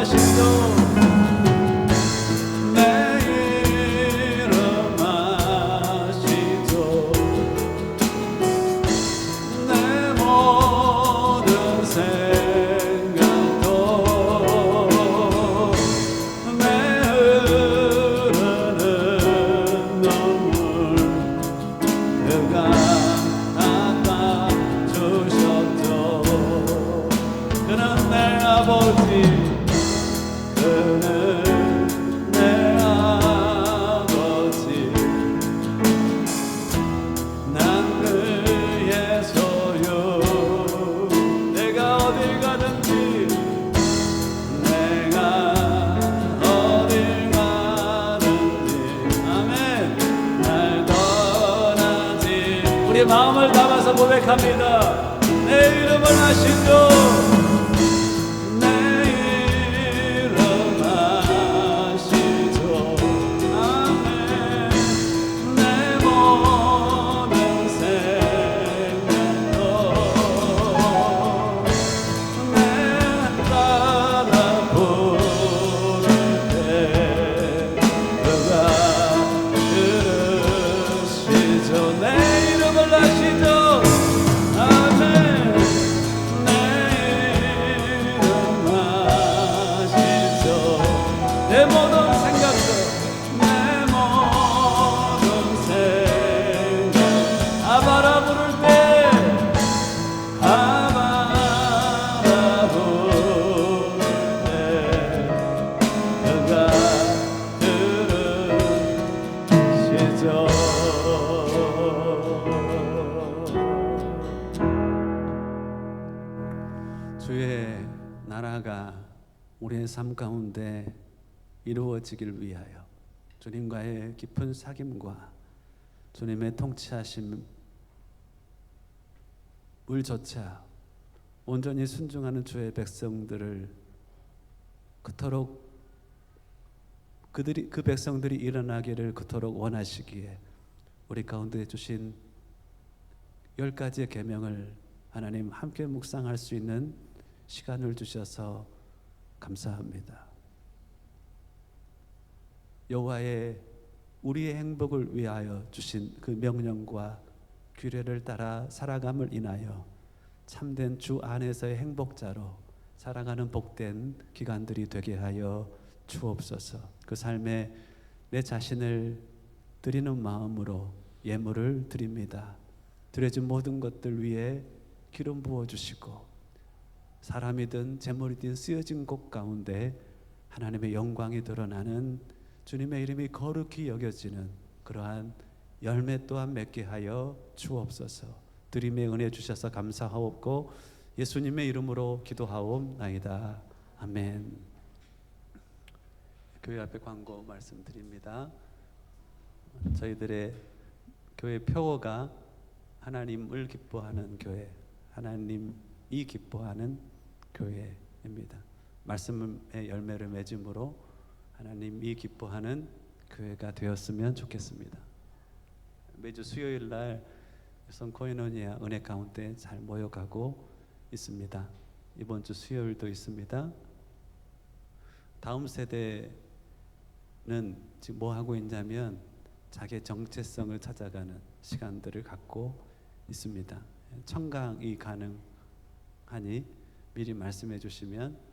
A: 아시죠? 내 이름 아시죠? 내 모든 생각도 내 흐르는 눈물 그가 닦아주셨죠. 그는 내 아버지, 그는 내 아버지, 난 그의 소유. 내가 어딜 가든지, 내가 어딜 가든지, 아멘, 날 떠나지. 우리 마음을 담아서 고백합니다. 내 이름을 아시죠? 내 모든 생각도 내 모든 생각 아바라 부를 때 아바라 부를 때 그가 들으시죠. 주의 나라가 우리의 삶 가운데 이루어지길 위하여 주님과의 깊은 사귐과 주님의 통치하심을 조차 온전히 순종하는 주의 백성들을 그토록 그 백성들이 일어나기를 그토록 원하시기에 우리 가운데 주신 10가지의 계명을 하나님 함께 묵상할 수 있는 시간을 주셔서 감사합니다. 여호와의 우리의 행복을 위하여 주신 그 명령과 규례를 따라 살아감을 인하여 참된 주 안에서의 행복자로 살아가는 복된 기간들이 되게 하여 주옵소서. 그 삶에 내 자신을 드리는 마음으로 예물을 드립니다. 드려진 모든 것들 위에 기름 부어주시고 사람이든 재물이든 쓰여진 곳 가운데 하나님의 영광이 드러나는 주님의 이름이 거룩히 여겨지는 그러한 열매 또한 맺게 하여 주옵소서. 드림의 은혜 주셔서 감사하옵고 예수님의 이름으로 기도하옵나이다. 아멘. 교회 앞에 광고 말씀드립니다. 저희들의 교회 표어가 하나님을 기뻐하는 교회, 하나님이 기뻐하는 교회입니다. 말씀의 열매를 맺음으로 하나님이 기뻐하는 교회가 되었으면 좋겠습니다. 매주 수요일 날 성코이노니아 은혜 가운데 잘 모여가고 있습니다. 이번 주 수요일도 있습니다. 다음 세대는 지금 뭐 하고 있냐면 자기의 정체성을 찾아가는 시간들을 갖고 있습니다. 청강이 가능하니 미리 말씀해 주시면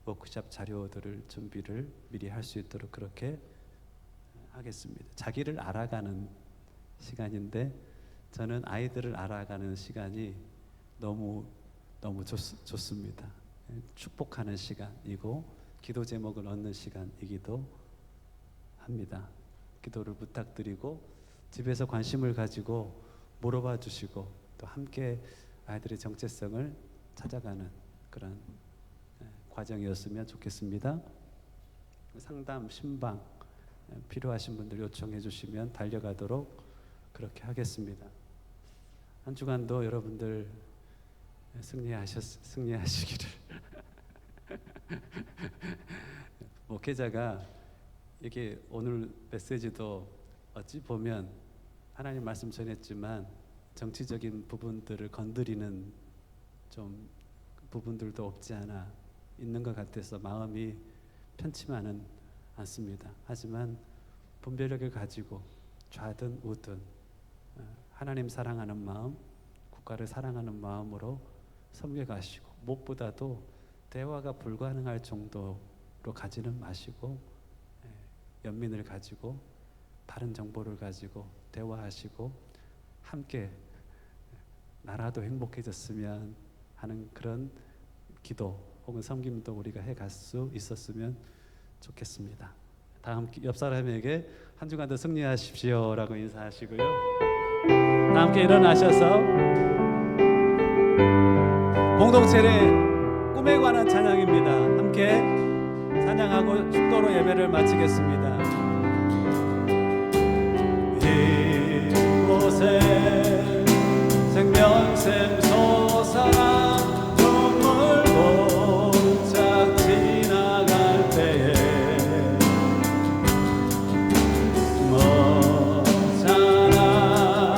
A: 워크숍 자료들을 준비를 미리 할 수 있도록 그렇게 하겠습니다. 자기를 알아가는 시간인데 저는 아이들을 알아가는 시간이 너무 좋습니다. 축복하는 시간이고 기도 제목을 얻는 시간이기도 합니다. 기도를 부탁드리고 집에서 관심을 가지고 물어봐 주시고 또 함께 아이들의 정체성을 찾아가는 그런 과정이었으면 좋겠습니다. 상담, 신방 필요하신 분들 요청해 주시면 달려가도록 그렇게 하겠습니다. 한 주간도 여러분들 승리하시기를. 목회자가 이게 오늘 메시지도 어찌 보면 하나님 말씀 전했지만 정치적인 부분들을 건드리는 좀 부분들도 없지 않아 있는 것 같아서 마음이 편치만은 않습니다. 하지만 분별력을 가지고 좌든 우든 하나님 사랑하는 마음, 국가를 사랑하는 마음으로 섬겨가시고, 무엇보다도 대화가 불가능할 정도로 가지는 마시고 연민을 가지고 바른 정보를 가지고 대화하시고 함께 나라도 행복해졌으면 하는 그런 기도 혹은 섬김도 우리가 해갈 수 있었으면 좋겠습니다. 다음 옆 사람에게 한 주간도 승리하십시오 라고 인사하시고요. 다 함께 일어나셔서 공동체의 꿈에 관한 찬양입니다. 함께 찬양하고 축도로 예배를 마치겠습니다. 이곳에 생명샘 솟아나 눈물 봉착 지나갈 때에 멋잖아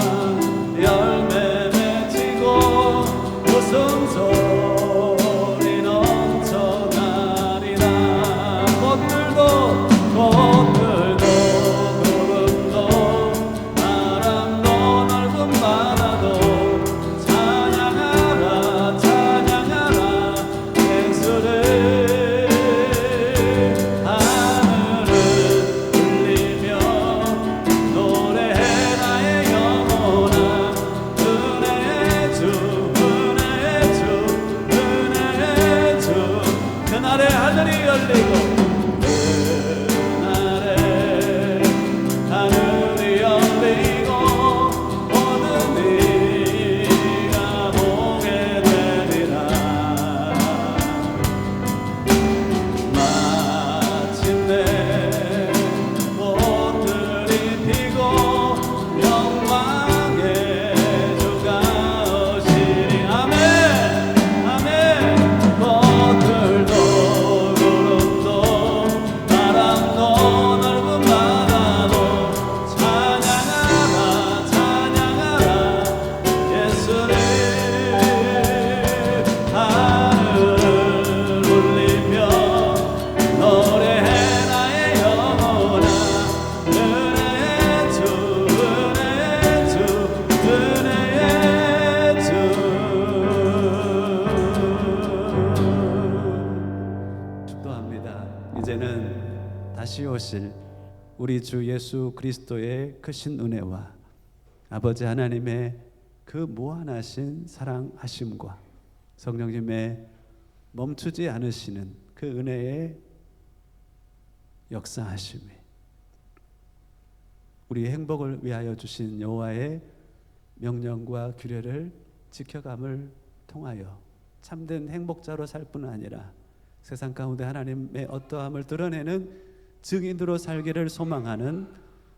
A: 열매 맺히고 웃음소리 넘쳐나리라. 꽃들도 구름도 바람도 넓은 바다도 찬양하라 찬양하라 예수를. 하늘을 울리며 노래해 나의 영혼아. 은혜의 주 은혜의 주 은혜의 주. 그날에 하늘이 열리고 그날에 하늘이 열리고 모든 네가 보게 되리라. 마침내 꽃들이 피고 영광의 주가 오시리. 아멘 아멘. 꽃들도 구름도 바람도 넓은 바다도 찬양하라 찬양하라 예수를. 하늘을 울리며 노래해 나의 영혼아. 은혜의 주 은혜의 주 은혜의 주. 축도합니다. 이제는 다시 오실 우리 주 예수 그리스도의 크신 은혜와 아버지 하나님의 그 무한하신 사랑하심과 성령님의 멈추지 않으시는 그 은혜의 역사하심이 우리의 행복을 위하여 주신 여호와의 명령과 규례를 지켜감을 통하여 참된 행복자로 살 뿐 아니라 세상 가운데 하나님의 어떠함을 드러내는 증인으로 살기를 소망하는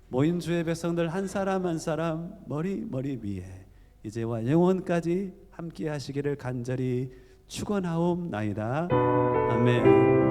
A: 모인 주의 백성들 한 사람 한 사람 머리 위에 이제와 영원까지 함께 하시기를 간절히 축원하옵나이다. 아멘.